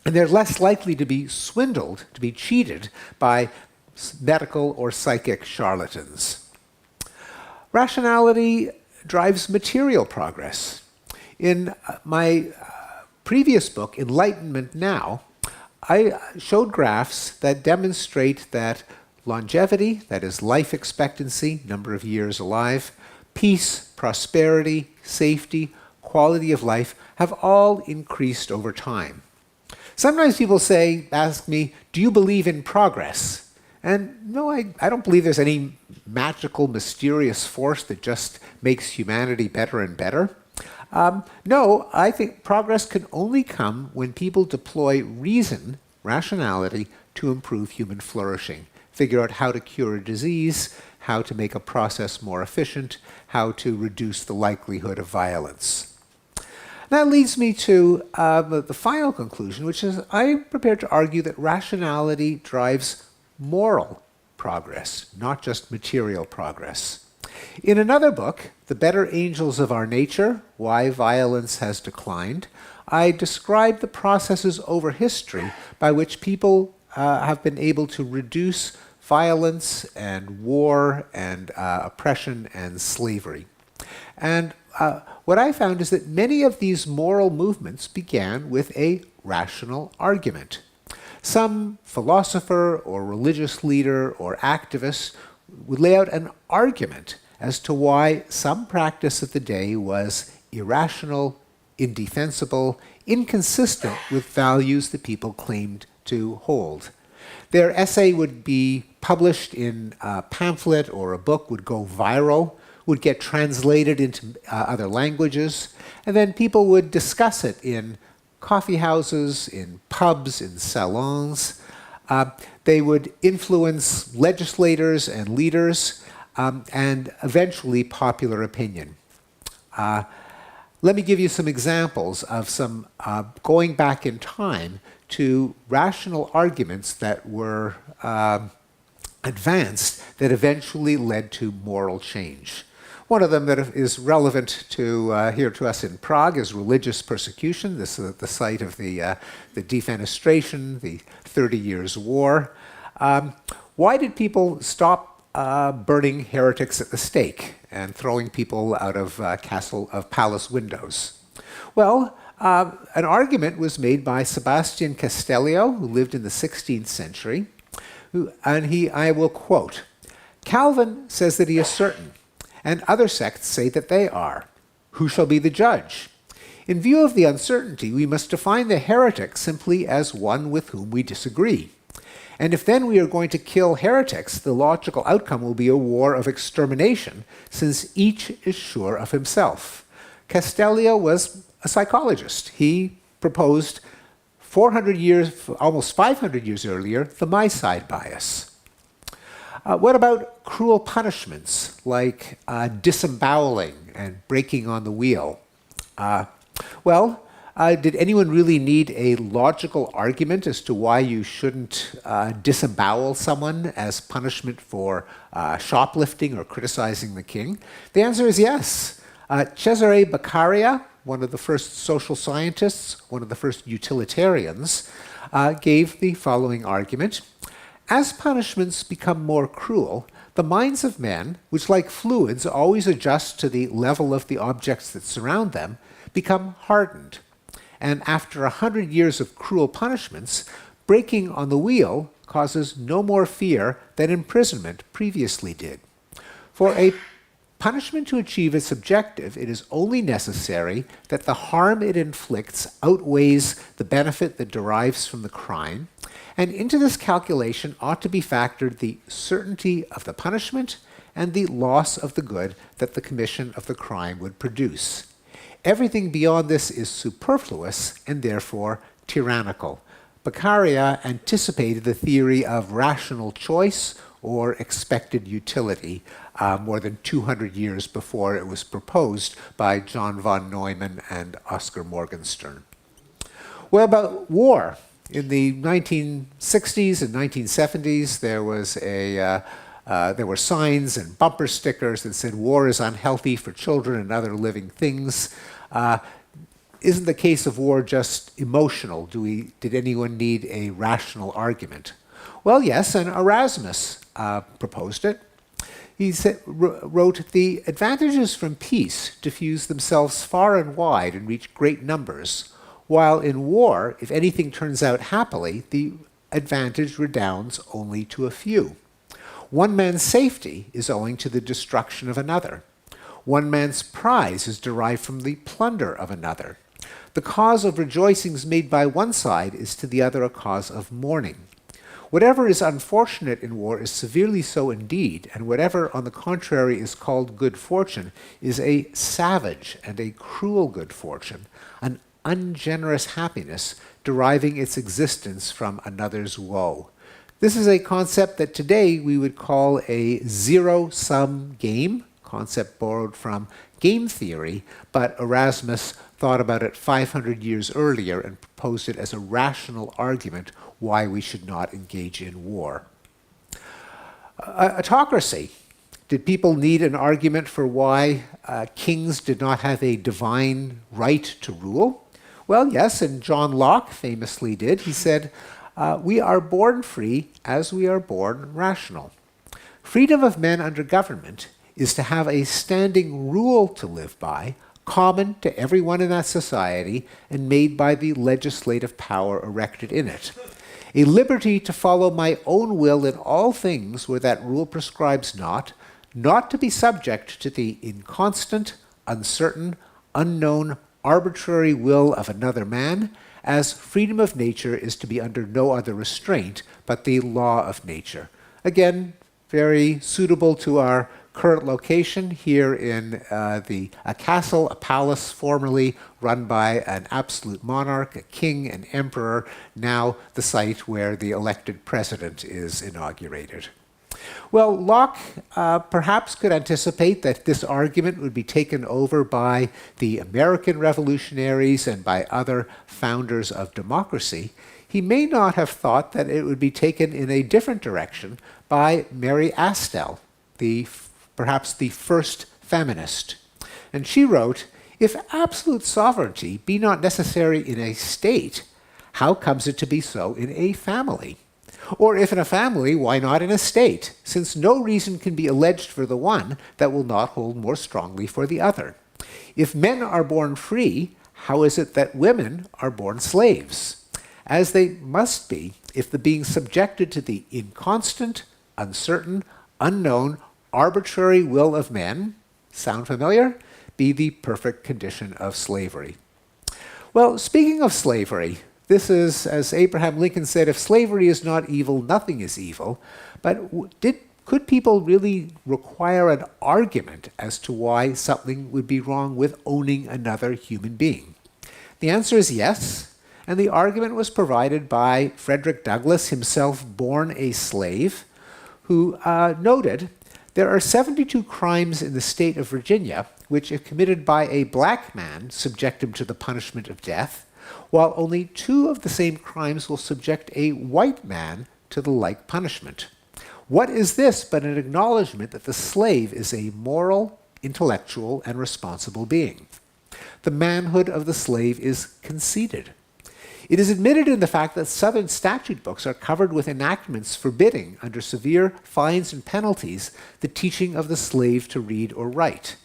and they're less likely to be swindled, to be cheated by medical or psychic charlatans. Rationality drives material progress. In my previous book, Enlightenment Now, I showed graphs that demonstrate that longevity, that is life expectancy, number of years alive, peace, prosperity, safety, quality of life have all increased over time. Sometimes people ask me, do you believe in progress? And no, I don't believe there's any magical, mysterious force that just makes humanity better and better. No, I think progress can only come when people deploy reason, rationality, to improve human flourishing. Figure out how to cure a disease, how to make a process more efficient, how to reduce the likelihood of violence. That leads me to the final conclusion, which is I'm prepared to argue that rationality drives moral progress, not just material progress. In another book, The Better Angels of Our Nature, Why Violence Has Declined, I describe the processes over history by which people have been able to reduce violence and war and oppression and slavery. And what I found is that many of these moral movements began with a rational argument. Some philosopher or religious leader or activist would lay out an argument as to why some practice of the day was irrational, indefensible, inconsistent with values that people claimed to hold. Their essay would be published in a pamphlet or a book, would go viral, would get translated into other languages, and then people would discuss it in coffee houses, in pubs, in salons. They would influence legislators and leaders, and eventually popular opinion. Let me give you some examples of some going back in time to rational arguments that were advanced that eventually led to moral change. One of them that is relevant to here to us in Prague is religious persecution. This is the site of the defenestration, the 30 Years' War. Why did people stop burning heretics at the stake and throwing people out of palace windows? Well, an argument was made by Sebastian Castellio, who lived in the 16th century, I will quote, "Calvin says that he is certain, and other sects say that they are. Who shall be the judge? In view of the uncertainty, we must define the heretic simply as one with whom we disagree. And if then we are going to kill heretics, the logical outcome will be a war of extermination, since each is sure of himself." Castellio was a psychologist. He proposed 400 years, almost 500 years earlier, the my side bias. What about cruel punishments like disemboweling and breaking on the wheel? Did anyone really need a logical argument as to why you shouldn't disembowel someone as punishment for shoplifting or criticizing the king? The answer is yes. Cesare Beccaria, one of the first social scientists, one of the first utilitarians, gave the following argument. As punishments become more cruel, the minds of men, which like fluids always adjust to the level of the objects that surround them, become hardened. And after 100 years of cruel punishments, breaking on the wheel causes no more fear than imprisonment previously did. For a punishment to achieve its objective, it is only necessary that the harm it inflicts outweighs the benefit that derives from the crime, and into this calculation ought to be factored the certainty of the punishment and the loss of the good that the commission of the crime would produce. Everything beyond this is superfluous and therefore tyrannical. Beccaria anticipated the theory of rational choice or expected utility more than 200 years before it was proposed by John von Neumann and Oscar Morgenstern. What about war? In the 1960s and 1970s, there were signs and bumper stickers that said war is unhealthy for children and other living things. Isn't the case of war just emotional? Did anyone need a rational argument? Well, yes, and Erasmus proposed it. He wrote, "The advantages from peace diffuse themselves far and wide and reach great numbers, while in war, if anything turns out happily, the advantage redounds only to a few. One man's safety is owing to the destruction of another. One man's prize is derived from the plunder of another. The cause of rejoicings made by one side is to the other a cause of mourning. Whatever is unfortunate in war is severely so indeed, and whatever, on the contrary, is called good fortune is a savage and a cruel good fortune, an ungenerous happiness deriving its existence from another's woe." This is a concept that today we would call a zero-sum game, concept borrowed from game theory, but Erasmus thought about it 500 years earlier and proposed it as a rational argument why we should not engage in war. Autocracy. Did people need an argument for why kings did not have a divine right to rule? Well, yes, and John Locke famously did. He said, we are born free as we are born rational. Freedom of men under government is to have a standing rule to live by, common to everyone in that society and made by the legislative power erected in it. A liberty to follow my own will in all things where that rule prescribes not to be subject to the inconstant, uncertain, unknown, arbitrary will of another man, as freedom of nature is to be under no other restraint but the law of nature. Again, very suitable to our current location here in a castle, a palace formerly run by an absolute monarch, a king, an emperor, now the site where the elected president is inaugurated. Well, Locke perhaps could anticipate that this argument would be taken over by the American revolutionaries and by other founders of democracy. He may not have thought that it would be taken in a different direction by Mary Astell, perhaps the first feminist. And she wrote, "If absolute sovereignty be not necessary in a state, how comes it to be so in a family? Or if in a family, why not in a state, since no reason can be alleged for the one that will not hold more strongly for the other? If men are born free, how is it that women are born slaves? As they must be, if the being subjected to the inconstant, uncertain, unknown, arbitrary will of men," sound familiar? "Be the perfect condition of slavery." Well, speaking of slavery, this is, as Abraham Lincoln said, if slavery is not evil, nothing is evil. But could people really require an argument as to why something would be wrong with owning another human being? The answer is yes, and the argument was provided by Frederick Douglass, himself born a slave, who noted, "There are 72 crimes in the state of Virginia which, if committed by a black man, subject him to the punishment of death, while only 2 of the same crimes will subject a white man to the like punishment. What is this but an acknowledgement that the slave is a moral, intellectual, and responsible being? The manhood of the slave is conceded. It is admitted in the fact that Southern statute books are covered with enactments forbidding, under severe fines and penalties, the teaching of the slave to read or write.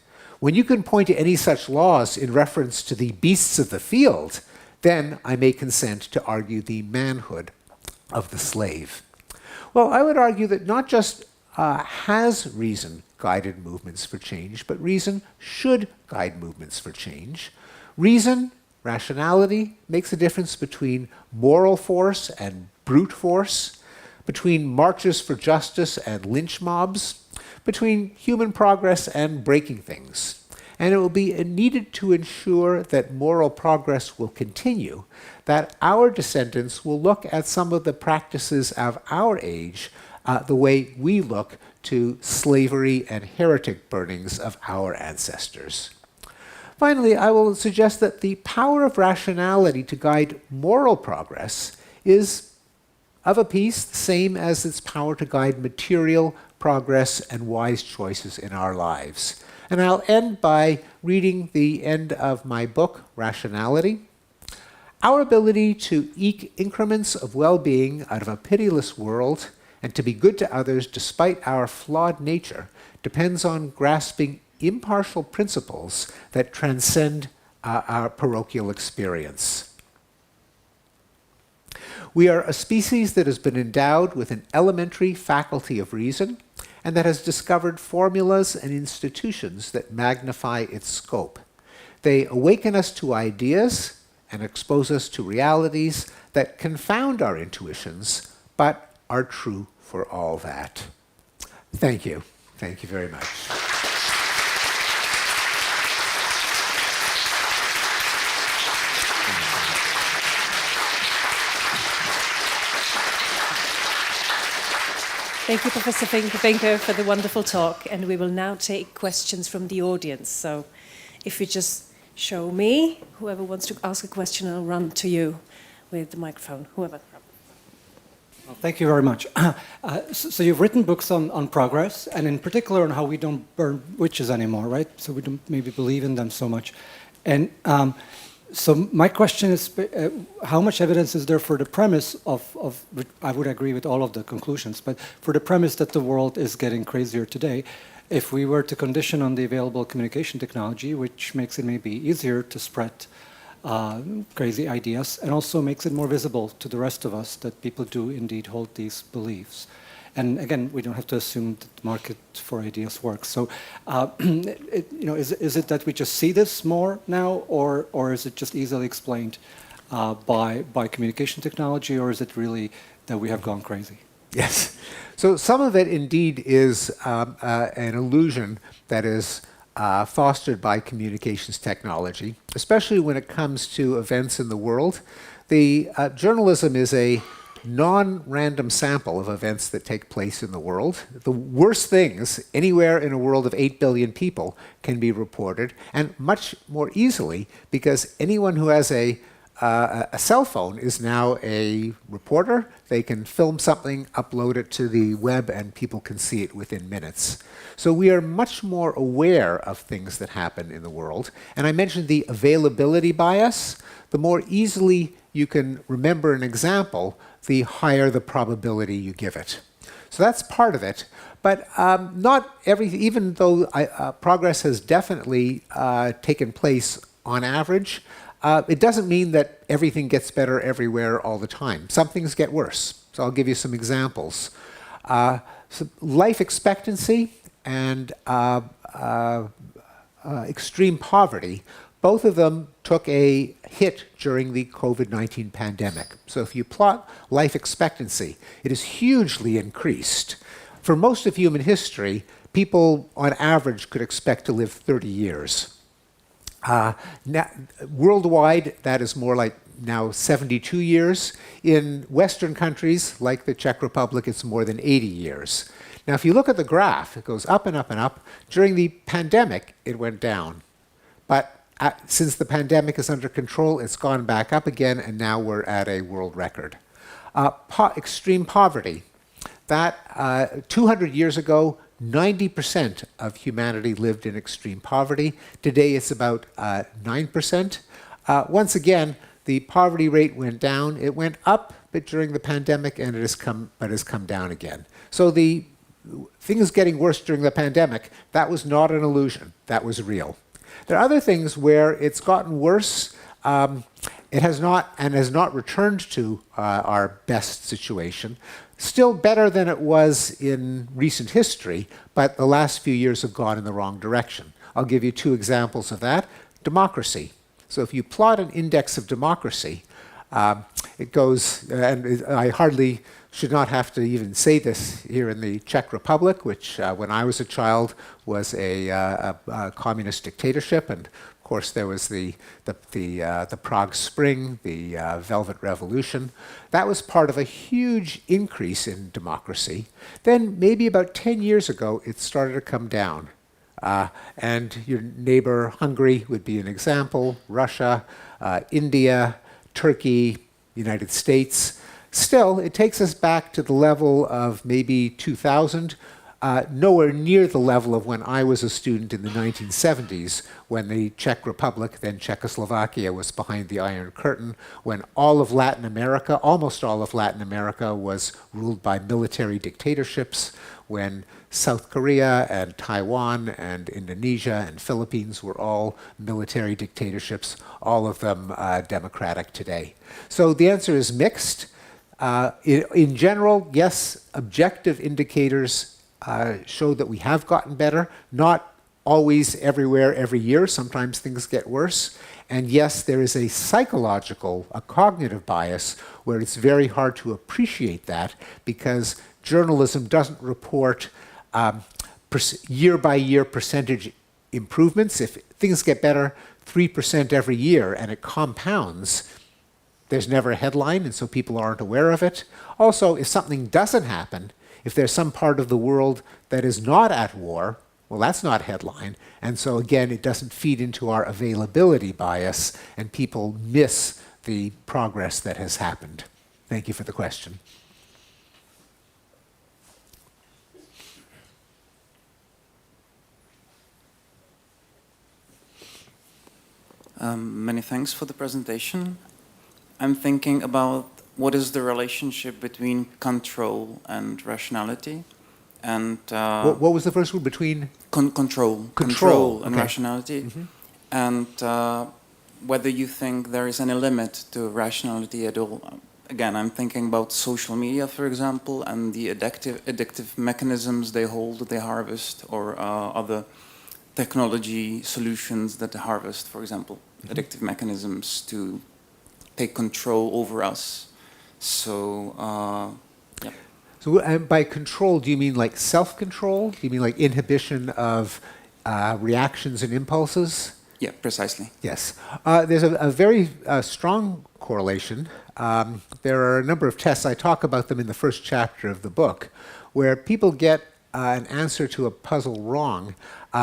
When you can point to any such laws in reference to the beasts of the field, then I may consent to argue the manhood of the slave." Well, I would argue that not just has reason guided movements for change, but reason should guide movements for change. Reason, rationality, makes a difference between moral force and brute force, between marches for justice and lynch mobs, between human progress and breaking things. And it will be needed to ensure that moral progress will continue, that our descendants will look at some of the practices of our age the way we look to slavery and heretic burnings of our ancestors. Finally, I will suggest that the power of rationality to guide moral progress is of a piece the same as its power to guide material progress and wise choices in our lives. And I'll end by reading the end of my book, Rationality. "Our ability to eke increments of well-being out of a pitiless world and to be good to others despite our flawed nature depends on grasping impartial principles that transcend our parochial experience. We are a species that has been endowed with an elementary faculty of reason and that has discovered formulas and institutions that magnify its scope. They awaken us to ideas and expose us to realities that confound our intuitions, but are true for all that." Thank you. Thank you very much. Thank you, Professor Binker, for the wonderful talk. And we will now take questions from the audience. So if you just show me, whoever wants to ask a question, I'll run to you with the microphone. Whoever. Well, thank you very much. So you've written books on progress, and in particular on how we don't burn witches anymore, right? So we don't maybe believe in them so much. And so my question is, how much evidence is there for the premise of, I would agree with all of the conclusions, but for the premise that the world is getting crazier today, if we were to condition on the available communication technology, which makes it maybe easier to spread crazy ideas, and also makes it more visible to the rest of us that people do indeed hold these beliefs. And again, we don't have to assume that the market for ideas works. So, is it that we just see this more now, or is it just easily explained by communication technology, or is it really that we have gone crazy? Yes. So some of it indeed is an illusion that is fostered by communications technology, especially when it comes to events in the world. The journalism is a non-random sample of events that take place in the world. The worst things anywhere in a world of 8 billion people can be reported, and much more easily, because anyone who has a cell phone is now a reporter. They can film something, upload it to the web, and people can see it within minutes. So we are much more aware of things that happen in the world. And I mentioned the availability bias. The more easily you can remember an example, the higher the probability you give it. So that's part of it. But not everything, even though progress has definitely taken place on average, it doesn't mean that everything gets better everywhere all the time. Some things get worse. So I'll give you some examples. So life expectancy and extreme poverty, both of them took a hit during the COVID-19 pandemic. So if you plot life expectancy, it is hugely increased. For most of human history, people on average could expect to live 30 years. Now, worldwide, that is more like now 72 years. In Western countries, like the Czech Republic, it's more than 80 years. Now, if you look at the graph, it goes up and up and up. During the pandemic, it went down. But since the pandemic is under control, it's gone back up again, and now we're at a world record. Extreme poverty. That 200 years ago, 90% of humanity lived in extreme poverty. Today it's about 9%. Once again, the poverty rate went down. It went up a bit during the pandemic, and it has come down again. So the things getting worse during the pandemic, that was not an illusion. That was real. There are other things where it's gotten worse. It has not returned to our best situation. Still better than it was in recent history, but the last few years have gone in the wrong direction. I'll give you two examples of that. Democracy. So if you plot an index of democracy, it goes, and I hardly should not have to even say this here in the Czech Republic, which when I was a child was a communist dictatorship, and of course there was the Prague Spring, the Velvet Revolution. That was part of a huge increase in democracy. Then maybe about 10 years ago, it started to come down. And your neighbor Hungary would be an example, Russia, India, Turkey, United States. Still, it takes us back to the level of maybe 2000, nowhere near the level of when I was a student in the 1970s, when the Czech Republic, then Czechoslovakia, was behind the Iron Curtain, when all of Latin America, almost all of Latin America, was ruled by military dictatorships, when South Korea and Taiwan and Indonesia and Philippines were all military dictatorships, all of them democratic today. So the answer is mixed. In general, yes, objective indicators show that we have gotten better, not always everywhere every year. Sometimes things get worse. And yes, there is a psychological, a cognitive bias where it's very hard to appreciate that because journalism doesn't report year-by-year percentage improvements. If things get better 3% every year and it compounds, there's never a headline, and so people aren't aware of it. Also, if something doesn't happen, if there's some part of the world that is not at war, well, that's not a headline. And so, again, it doesn't feed into our availability bias, and people miss the progress that has happened. Thank you for the question. Many thanks for the presentation. I'm thinking about what is the relationship between control and rationality, and what was the first word? Between control and okay. rationality, and whether you think there is any limit to rationality at all. Again, I'm thinking about social media, for example, and the addictive mechanisms they hold, they harvest, or other technology solutions that harvest, for example, addictive mechanisms to take control over us. So, yeah. So by control, do you mean like self-control? Do you mean like inhibition of reactions and impulses? Yeah, precisely. Yes. There's a very strong correlation. There are a number of tests, I talk about them in the first chapter of the book, where people get an answer to a puzzle wrong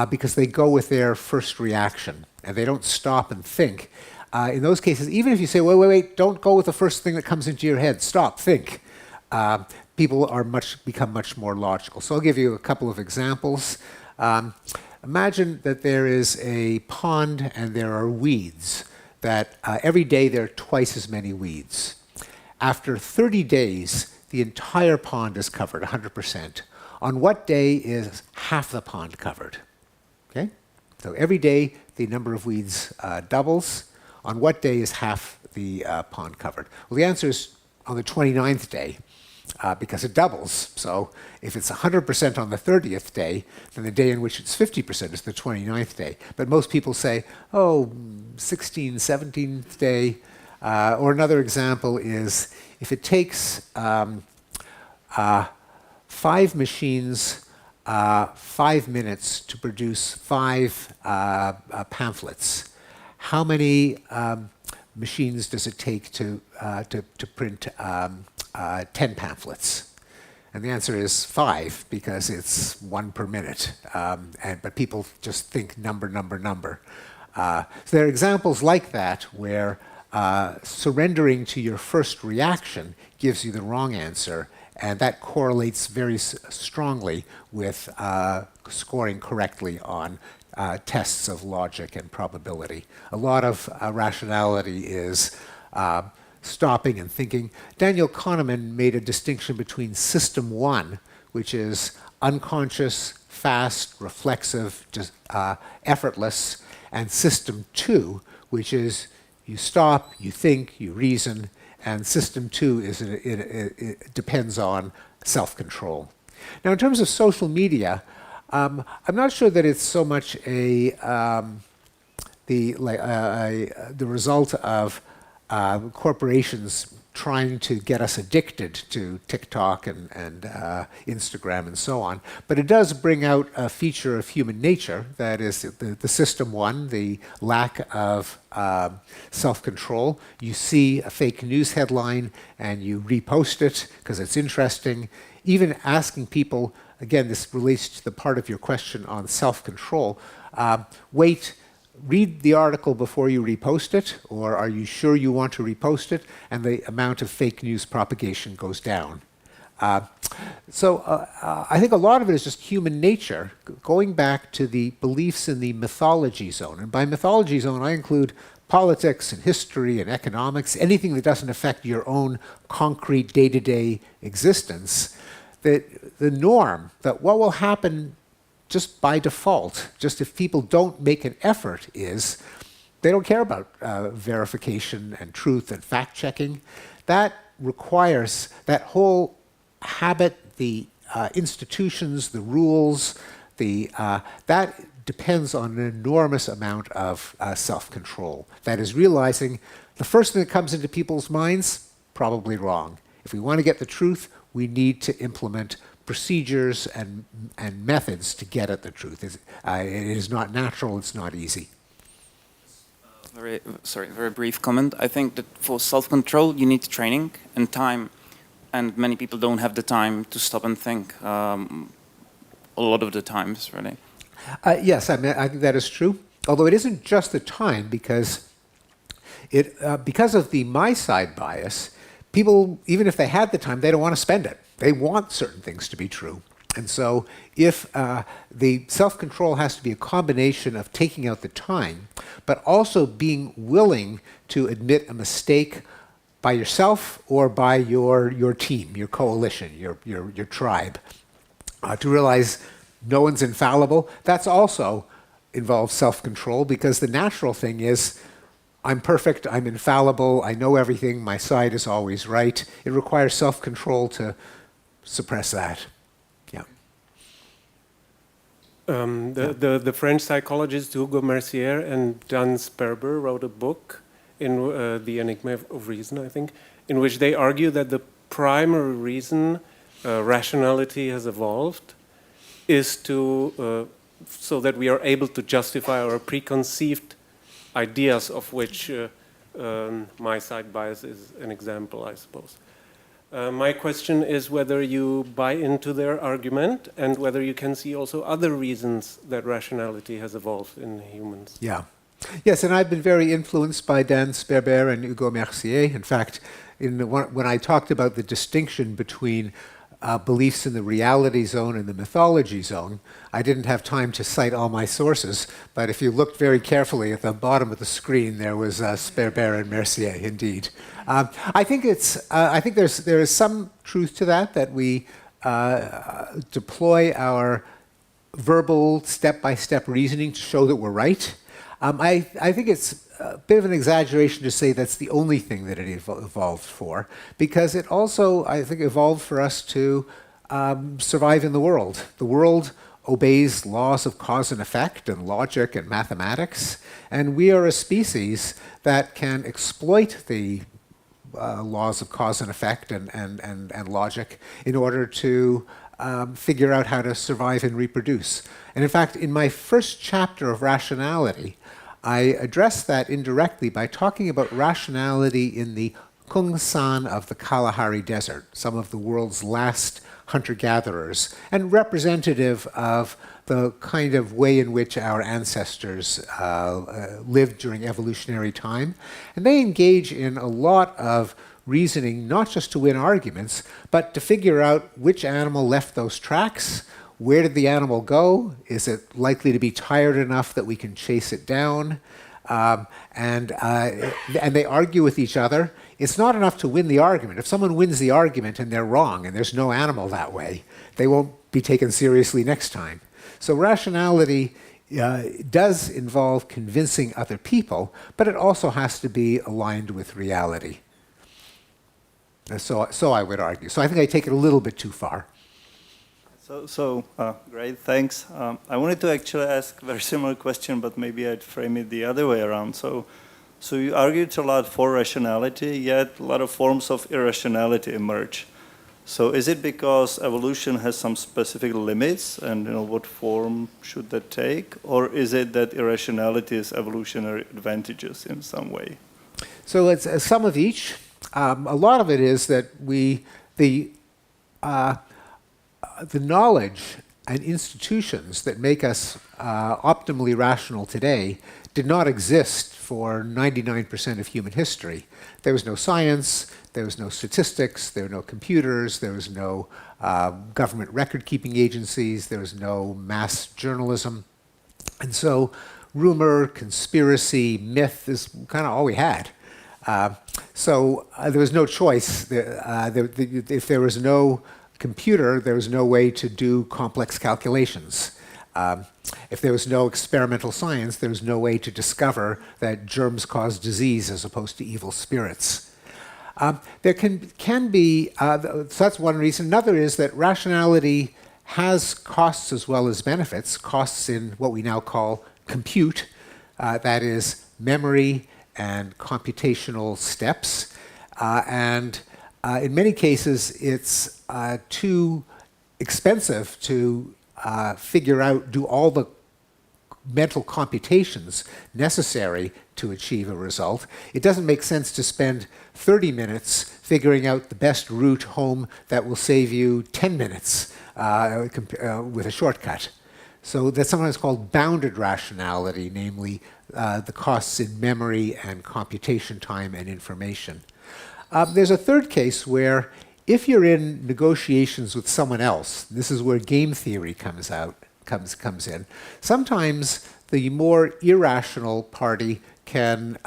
because they go with their first reaction and they don't stop and think. In those cases, even if you say, wait, don't go with the first thing that comes into your head, stop, think, people are become much more logical. So I'll give you a couple of examples. Imagine that there is a pond and there are weeds, that every day there are twice as many weeds. After 30 days, the entire pond is covered, 100%. On what day is half the pond covered? Okay? So every day the number of weeds doubles. On what day is half the pond covered? Well, the answer is on the 29th day, because it doubles. So if it's 100% on the 30th day, then the day in which it's 50% is the 29th day. But most people say, 16th, 17th day. Or another example is if it takes 5 machines 5 minutes to produce 5 pamphlets, how many machines does it take to print 10 pamphlets? And the answer is 5, because it's 1 per minute. But people just think number. So there are examples like that where surrendering to your first reaction gives you the wrong answer, and that correlates very strongly with scoring correctly on tests of logic and probability. A lot of rationality is stopping and thinking. Daniel Kahneman made a distinction between system 1, which is unconscious, fast, reflexive, just, effortless, and system 2, which is you stop, you think, you reason, and system 2 is it depends on self-control. Now, in terms of social media, I'm not sure that it's so much the result of corporations trying to get us addicted to TikTok and Instagram and so on, but it does bring out a feature of human nature, that is the system 1, the lack of self-control. You see a fake news headline and you repost it because it's interesting. Even asking people, again, this relates to the part of your question on self-control, read the article before you repost it, or are you sure you want to repost it? And the amount of fake news propagation goes down. So I think a lot of it is just human nature, going back to the beliefs in the mythology zone. And by mythology zone, I include politics and history and economics, anything that doesn't affect your own concrete day-to-day existence. The norm, that what will happen just by default, just if people don't make an effort, is they don't care about verification and truth and fact-checking. That requires that whole habit, the institutions, the rules, that depends on an enormous amount of self-control. That is realizing the first thing that comes into people's minds, probably wrong. If we want to get the truth, we need to implement procedures and methods to get at the truth. It is not natural, it's not easy. Very brief comment. I think that for self-control you need training and time, and many people don't have the time to stop and think a lot of the times, really. Yes, I think that is true. Although it isn't just the time, because of the my side bias, people, even if they had the time, they don't want to spend it. They want certain things to be true. And so if the self-control has to be a combination of taking out the time, but also being willing to admit a mistake by yourself or by your team, your coalition, your tribe, to realize no one's infallible, that's also involves self-control, because the natural thing is, I'm perfect, I'm infallible, I know everything, my side is always right. It requires self-control to suppress that. Yeah. The French psychologist Hugo Mercier and Dan Sperber wrote a book in The Enigma of Reason, I think, in which they argue that the primary reason rationality has evolved is to so that we are able to justify our preconceived ideas, of which my side bias is an example, I suppose. My question is whether you buy into their argument and whether you can see also other reasons that rationality has evolved in humans. Yeah. Yes, and I've been very influenced by Dan Sperber and Hugo Mercier. In fact, when I talked about the distinction between beliefs in the reality zone and the mythology zone, I didn't have time to cite all my sources, but if you looked very carefully at the bottom of the screen, there was Sperber and Mercier, indeed. I think there is some truth to that we deploy our verbal step-by-step reasoning to show that we're right. I think it's a bit of an exaggeration to say that's the only thing that it evolved for, because it also, I think, evolved for us to survive in the world. The world obeys laws of cause and effect and logic and mathematics, and we are a species that can exploit the laws of cause and effect and logic in order to figure out how to survive and reproduce. And in fact, in my first chapter of Rationality, I addressed that indirectly by talking about rationality in the Kungsan of the Kalahari Desert, some of the world's last hunter-gatherers, and representative of the kind of way in which our ancestors lived during evolutionary time. And they engage in a lot of reasoning, not just to win arguments, but to figure out which animal left those tracks. Where did the animal go? Is it likely to be tired enough that we can chase it down? And they argue with each other. It's not enough to win the argument. If someone wins the argument and they're wrong and there's no animal that way, they won't be taken seriously next time. So rationality does involve convincing other people, but it also has to be aligned with reality. So I would argue. So I think I take it a little bit too far. Great, thanks. I wanted to actually ask a very similar question, but maybe I'd frame it the other way around. So you argued a lot for rationality, yet a lot of forms of irrationality emerge. So is it because evolution has some specific limits, and what form should that take? Or is it that irrationality is evolutionary advantageous in some way? So it's some of each. A lot of it is that the knowledge and institutions that make us optimally rational today did not exist for 99% of human history. There was no science, there was no statistics, there were no computers, there was no government record-keeping agencies, there was no mass journalism. And so rumor, conspiracy, myth is kind of all we had. So there was no choice. If there was no computer, there was no way to do complex calculations. If there was no experimental science, there was no way to discover that germs cause disease as opposed to evil spirits. There can be, so that's one reason. Another is that rationality has costs as well as benefits, costs in what we now call compute, that is memory and computational steps. And in many cases, it's too expensive to figure out, do all the mental computations necessary to achieve a result. It doesn't make sense to spend 30 minutes figuring out the best route home that will save you 10 minutes with a shortcut. So that's sometimes called bounded rationality, namely the costs in memory and computation time and information. There's a third case where if you're in negotiations with someone else, this is where game theory comes in. Sometimes the more irrational party can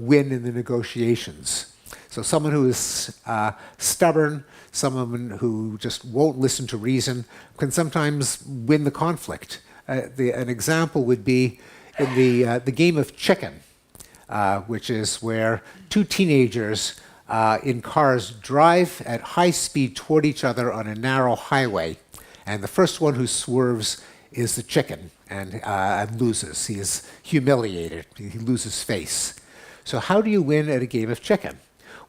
win in the negotiations. So someone who is stubborn, someone who just won't listen to reason, can sometimes win the conflict. An example would be in the game of chicken, which is where two teenagers in cars drive at high speed toward each other on a narrow highway, and the first one who swerves is the chicken and loses. He is humiliated. He loses face. So how do you win at a game of chicken?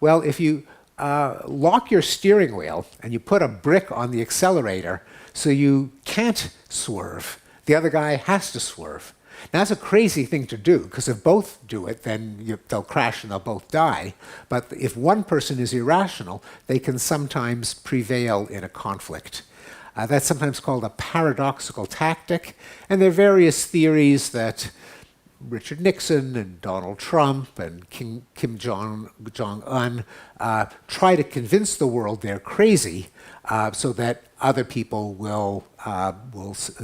Well, if you lock your steering wheel and you put a brick on the accelerator so you can't swerve, the other guy has to swerve. Now, that's a crazy thing to do, because if both do it, then they'll crash and they'll both die. But if one person is irrational, they can sometimes prevail in a conflict. That's sometimes called a paradoxical tactic, and there are various theories that Richard Nixon and Donald Trump and Kim Jong-un try to convince the world they're crazy so that other people will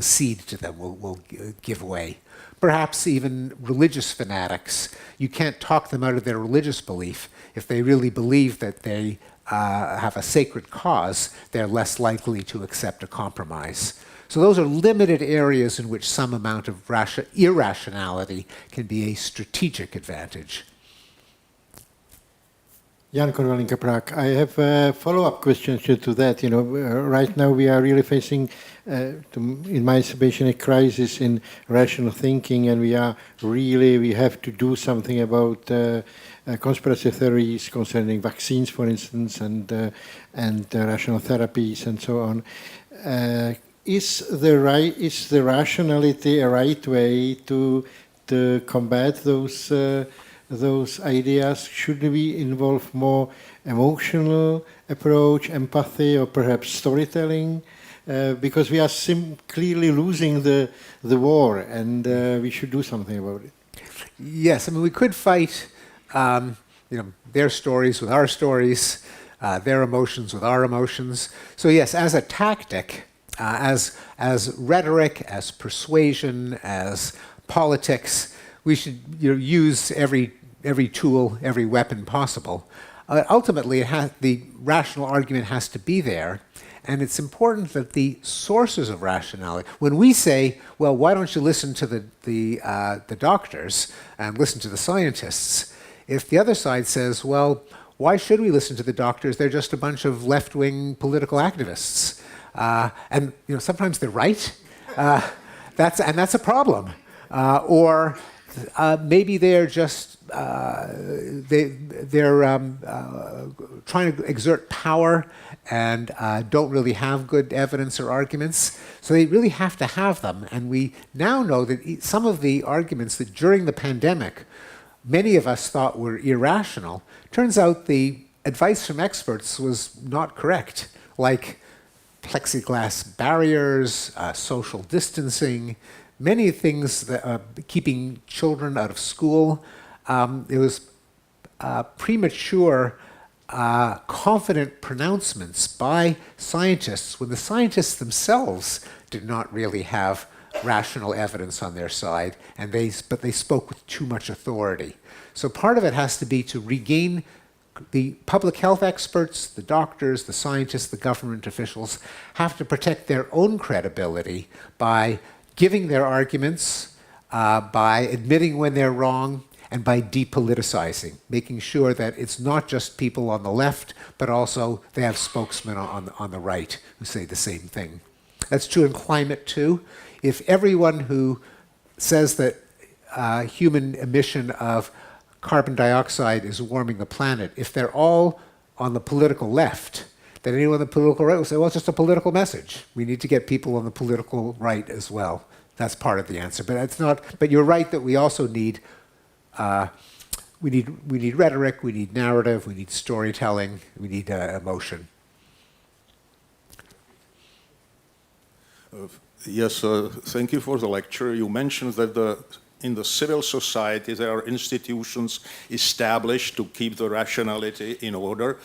cede to them, will give way. Perhaps even religious fanatics. You can't talk them out of their religious belief. If they really believe that they have a sacred cause, they're less likely to accept a compromise. So those are limited areas in which some amount of irrationality can be a strategic advantage. Jan Korvelinka, Prague. I have a follow-up question to that. Right now we are really facing, in my estimation, a crisis in rational thinking, and we have to do something about conspiracy theories concerning vaccines, for instance, and rational therapies and so on. Is the rationality a right way to combat those ideas? Should we involve more emotional approach, empathy, or perhaps storytelling? Because we are clearly losing the war, and we should do something about it. Yes, I mean, we could fight their stories with our stories, their emotions with our emotions. So yes, as a tactic, as rhetoric, as persuasion, as politics, we should use every tool, every weapon possible. Ultimately, the rational argument has to be there, and it's important that the sources of rationality. When we say, "Well, why don't you listen to the doctors and listen to the scientists?" If the other side says, "Well, why should we listen to the doctors? They're just a bunch of left-wing political activists," and sometimes they're right. That's a problem. Or maybe they're just they're trying to exert power and don't really have good evidence or arguments. So they really have to have them. And we now know that some of the arguments that during the pandemic many of us thought were irrational, turns out the advice from experts was not correct, like plexiglass barriers, social distancing, many things that keeping children out of school. It was premature, confident pronouncements by scientists when the scientists themselves did not really have rational evidence on their side, but they spoke with too much authority. So part of it has to be to regain the public health experts, the doctors, the scientists, the government officials have to protect their own credibility by giving their arguments, by admitting when they're wrong, and by depoliticizing, making sure that it's not just people on the left, but also they have spokesmen on the right who say the same thing. That's true in climate too. If everyone who says that human emission of carbon dioxide is warming the planet, if they're all on the political left, then anyone on the political right will say, well, it's just a political message. We need to get people on the political right as well. That's part of the answer. But it's not. But you're right that we also need we need rhetoric, we need narrative, we need storytelling, we need emotion. Yes, thank you for the lecture. You mentioned that in the civil society, there are institutions established to keep the rationality in order,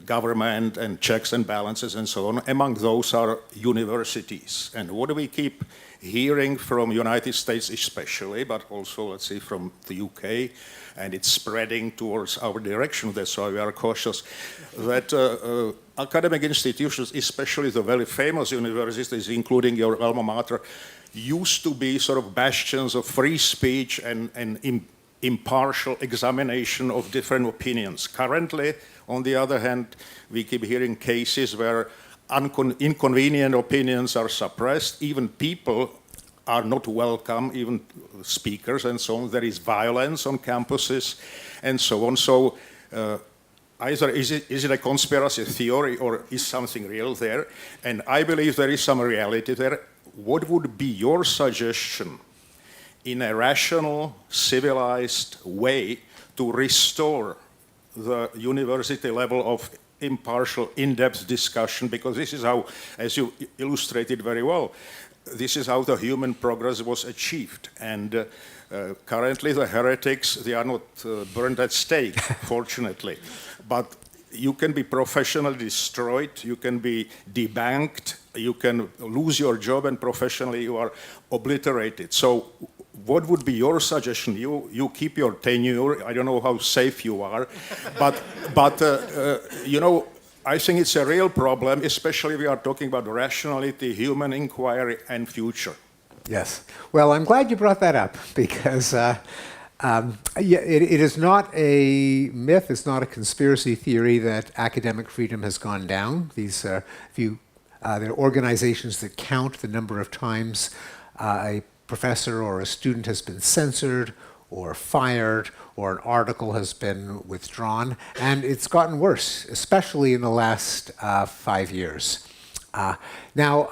government and checks and balances and so on. Among those are universities. And what do we keep hearing from United States especially, but also, let's say, from the UK, and it's spreading towards our direction, that's why we are cautious, that academic institutions, especially the very famous universities, including your alma mater, used to be sort of bastions of free speech and impartial examination of different opinions. Currently, on the other hand, we keep hearing cases where inconvenient opinions are suppressed, even people are not welcome, even speakers and so on. There is violence on campuses and so on. So either is it a conspiracy theory or is something real there? And I believe there is some reality there. What would be your suggestion in a rational, civilized way to restore the university level of impartial, in-depth discussion? Because this is how, as you illustrated very well, this is how the human progress was achieved. And currently the heretics, they are not burned at stake, fortunately. But you can be professionally destroyed, you can be debanked, you can lose your job, and professionally you are obliterated. So what would be your suggestion? You keep your tenure. I don't know how safe you are, but you know, I think it's a real problem, especially we are talking about rationality, human inquiry, and future. Yes. Well, I'm glad you brought that up because it is not a myth, it's not a conspiracy theory that academic freedom has gone down. These there are organizations that count the number of times a professor or a student has been censored or fired, or an article has been withdrawn, and it's gotten worse, especially in the last 5 years. Now,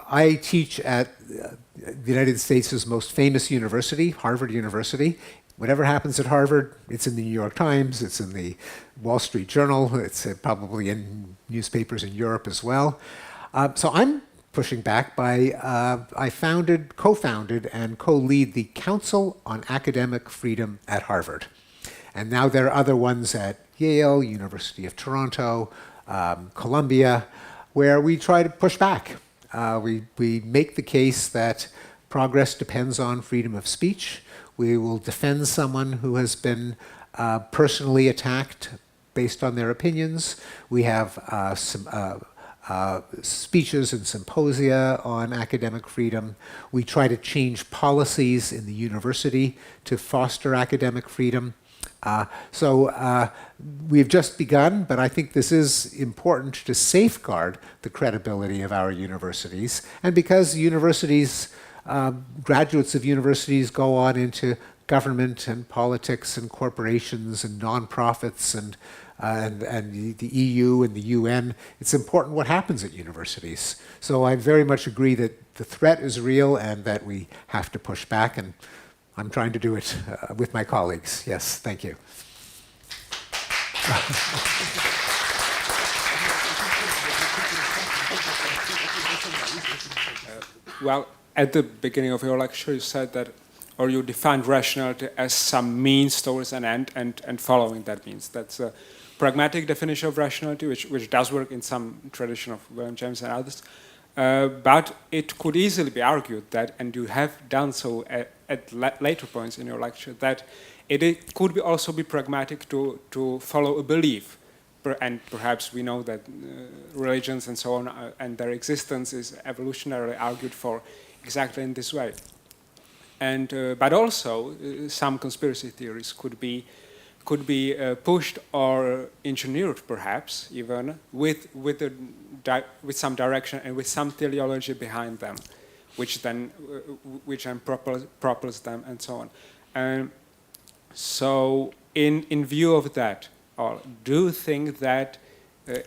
I teach at the United States' most famous university, Harvard University. Whatever happens at Harvard, it's in the New York Times, it's in the Wall Street Journal, it's probably in newspapers in Europe as well. So I'm pushing back by, I co-founded and co-lead the Council on Academic Freedom at Harvard. And now there are other ones at Yale, University of Toronto, Columbia, where we try to push back. We make the case that progress depends on freedom of speech. We will defend someone who has been personally attacked based on their opinions. We have some speeches and symposia on academic freedom. We try to change policies in the university to foster academic freedom. So we've just begun, but I think this is important to safeguard the credibility of our universities. And because universities, graduates of universities go on into government and politics and corporations and nonprofits and the EU and the UN, it's important what happens at universities. So I very much agree that the threat is real and that we have to push back, and I'm trying to do it with my colleagues. Yes, thank you. Well, at the beginning of your lecture, you said that, or you defined rationality as some means towards an end and following that means. That's a pragmatic definition of rationality, which does work in some tradition of William James and others. But it could easily be argued that, and you have done so at later points in your lecture, that it could also be pragmatic to follow a belief. And perhaps we know that religions and so on and their existence is evolutionarily argued for exactly in this way. And but also some conspiracy theories could be pushed or engineered, perhaps even with some direction and with some teleology behind them, which then propels them and so on. And so, in view of that, do you think that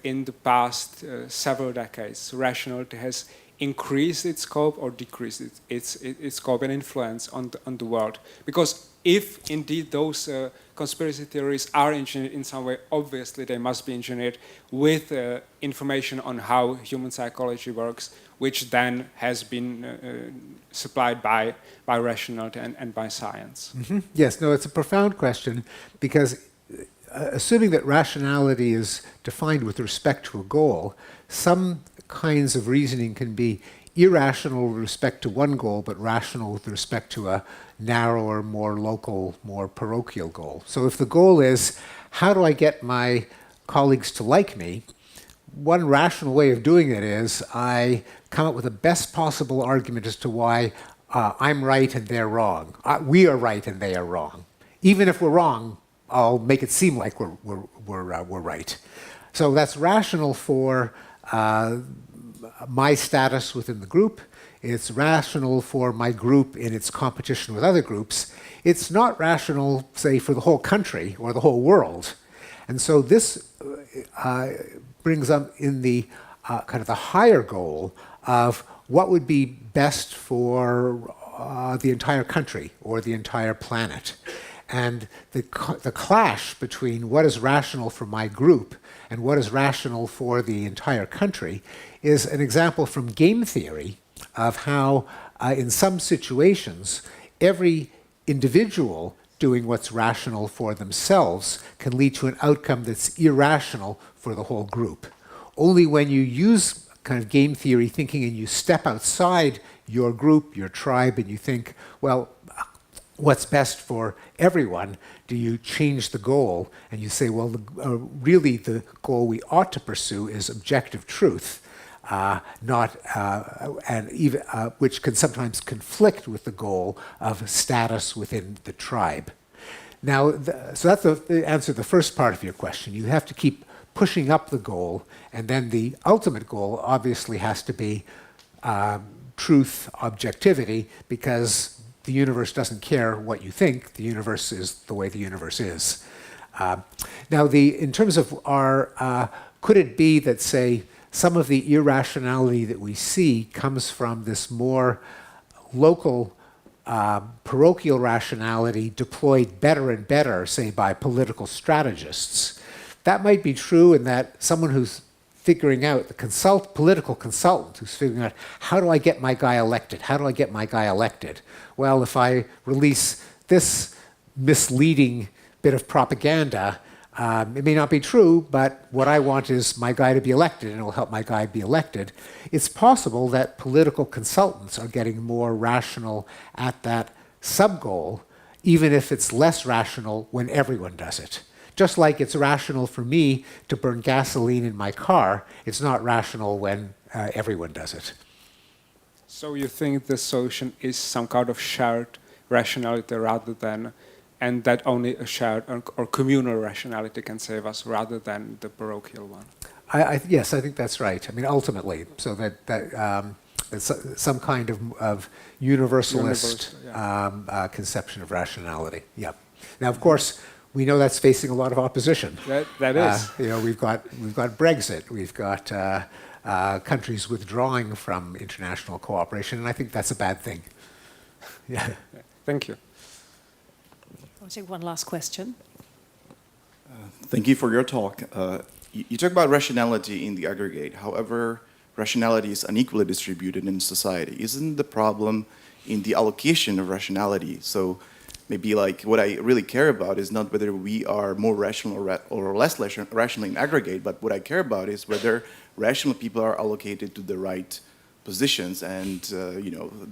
in the past several decades, rationality has increased its scope or decreased its scope and influence on the world? Because if indeed those conspiracy theories are engineered in some way, obviously they must be engineered with information on how human psychology works, which then has been supplied by rationality and by science? Mm-hmm. Yes, no, it's a profound question, because assuming that rationality is defined with respect to a goal, some kinds of reasoning can be irrational with respect to one goal, but rational with respect to a narrower, more local, more parochial goal. So if the goal is, how do I get my colleagues to like me? One rational way of doing it is I come up with the best possible argument as to why I'm right and they're wrong. We are right and they are wrong. Even if we're wrong, I'll make it seem like we're right. So that's rational for my status within the group. It's rational for my group in its competition with other groups. It's not rational, say, for the whole country or the whole world. And so this brings up in the kind of the higher goal of what would be best for the entire country or the entire planet. And the clash between what is rational for my group and what is rational for the entire country is an example from game theory of how, in some situations, every individual doing what's rational for themselves can lead to an outcome that's irrational for the whole group. Only when you use kind of game theory thinking and you step outside your group, your tribe, and you think, well, what's best for everyone, do you change the goal and you say, well, really the goal we ought to pursue is objective truth, which can sometimes conflict with the goal of status within the tribe. Now, so that's the answer to the first part of your question. You have to keep pushing up the goal, and then the ultimate goal obviously has to be truth, objectivity, because the universe doesn't care what you think. The universe is the way the universe is. Now, in terms of could it be that, say, some of the irrationality that we see comes from this more local, parochial rationality deployed better and better, say, by political strategists? That might be true in that someone who's figuring out, the political consultant who's figuring out, how do I get my guy elected? How do I get my guy elected? Well, if I release this misleading bit of propaganda, it may not be true, but what I want is my guy to be elected, and it will help my guy be elected. It's possible that political consultants are getting more rational at that sub-goal, even if it's less rational when everyone does it. Just like it's rational for me to burn gasoline in my car, it's not rational when everyone does it. So you think the solution is some kind of shared rationality rather than, and that only a shared or communal rationality can save us rather than the parochial one? Yes, I think that's right. I mean, ultimately, so that it's some kind of universalist conception of rationality. Yeah. Now, of course, we know that's facing a lot of opposition. That is. We've got Brexit. We've got countries withdrawing from international cooperation, and I think that's a bad thing. Yeah. Thank you. I'll take one last question. Thank you for your talk. You talk about rationality in the aggregate. However, rationality is unequally distributed in society. Isn't the problem in the allocation of rationality? So maybe like what I really care about is not whether we are more rational or less rational in aggregate, but what I care about is whether rational people are allocated to the right positions and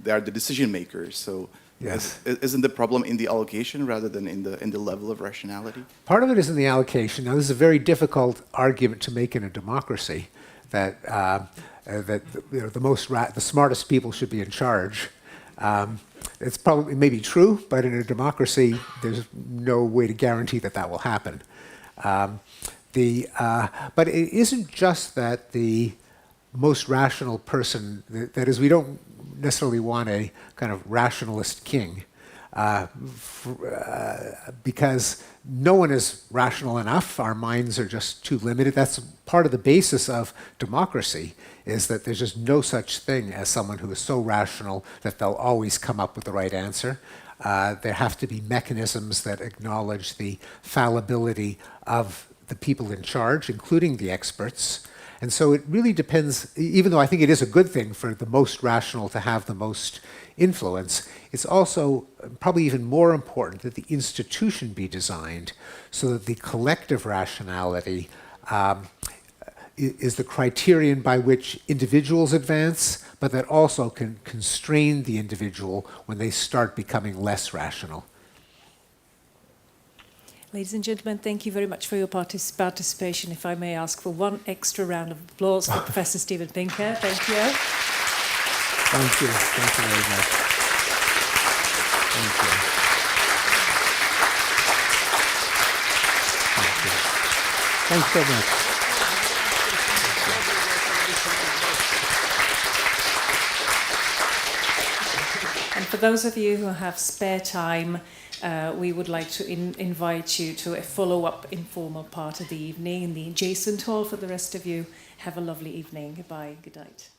they are the decision makers. So yes. Isn't the problem in the allocation rather than in the level of rationality? Part of it is in the allocation. Now, this is a very difficult argument to make in a democracy that the smartest people should be in charge. It may be true, but in a democracy, there's no way to guarantee that will happen. But it isn't just that the most rational person, that is, we don't necessarily want a kind of rationalist king, because no one is rational enough. Our minds are just too limited. That's part of the basis of democracy, is that there's just no such thing as someone who is so rational that they'll always come up with the right answer. There have to be mechanisms that acknowledge the fallibility of the people in charge, including the experts. And so it really depends, even though I think it is a good thing for the most rational to have the most influence, it's also probably even more important that the institution be designed so that the collective rationality is the criterion by which individuals advance, but that also can constrain the individual when they start becoming less rational. Ladies and gentlemen, thank you very much for your participation. If I may ask for one extra round of applause for Professor Steven Pinker. Thank you. Thank you. Thank you very much. Thank you. Thank you. Thanks so much. And for those of you who have spare time, we would like to invite you to a follow-up informal part of the evening in the adjacent hall. For the rest of you, have a lovely evening. Goodbye. Good night.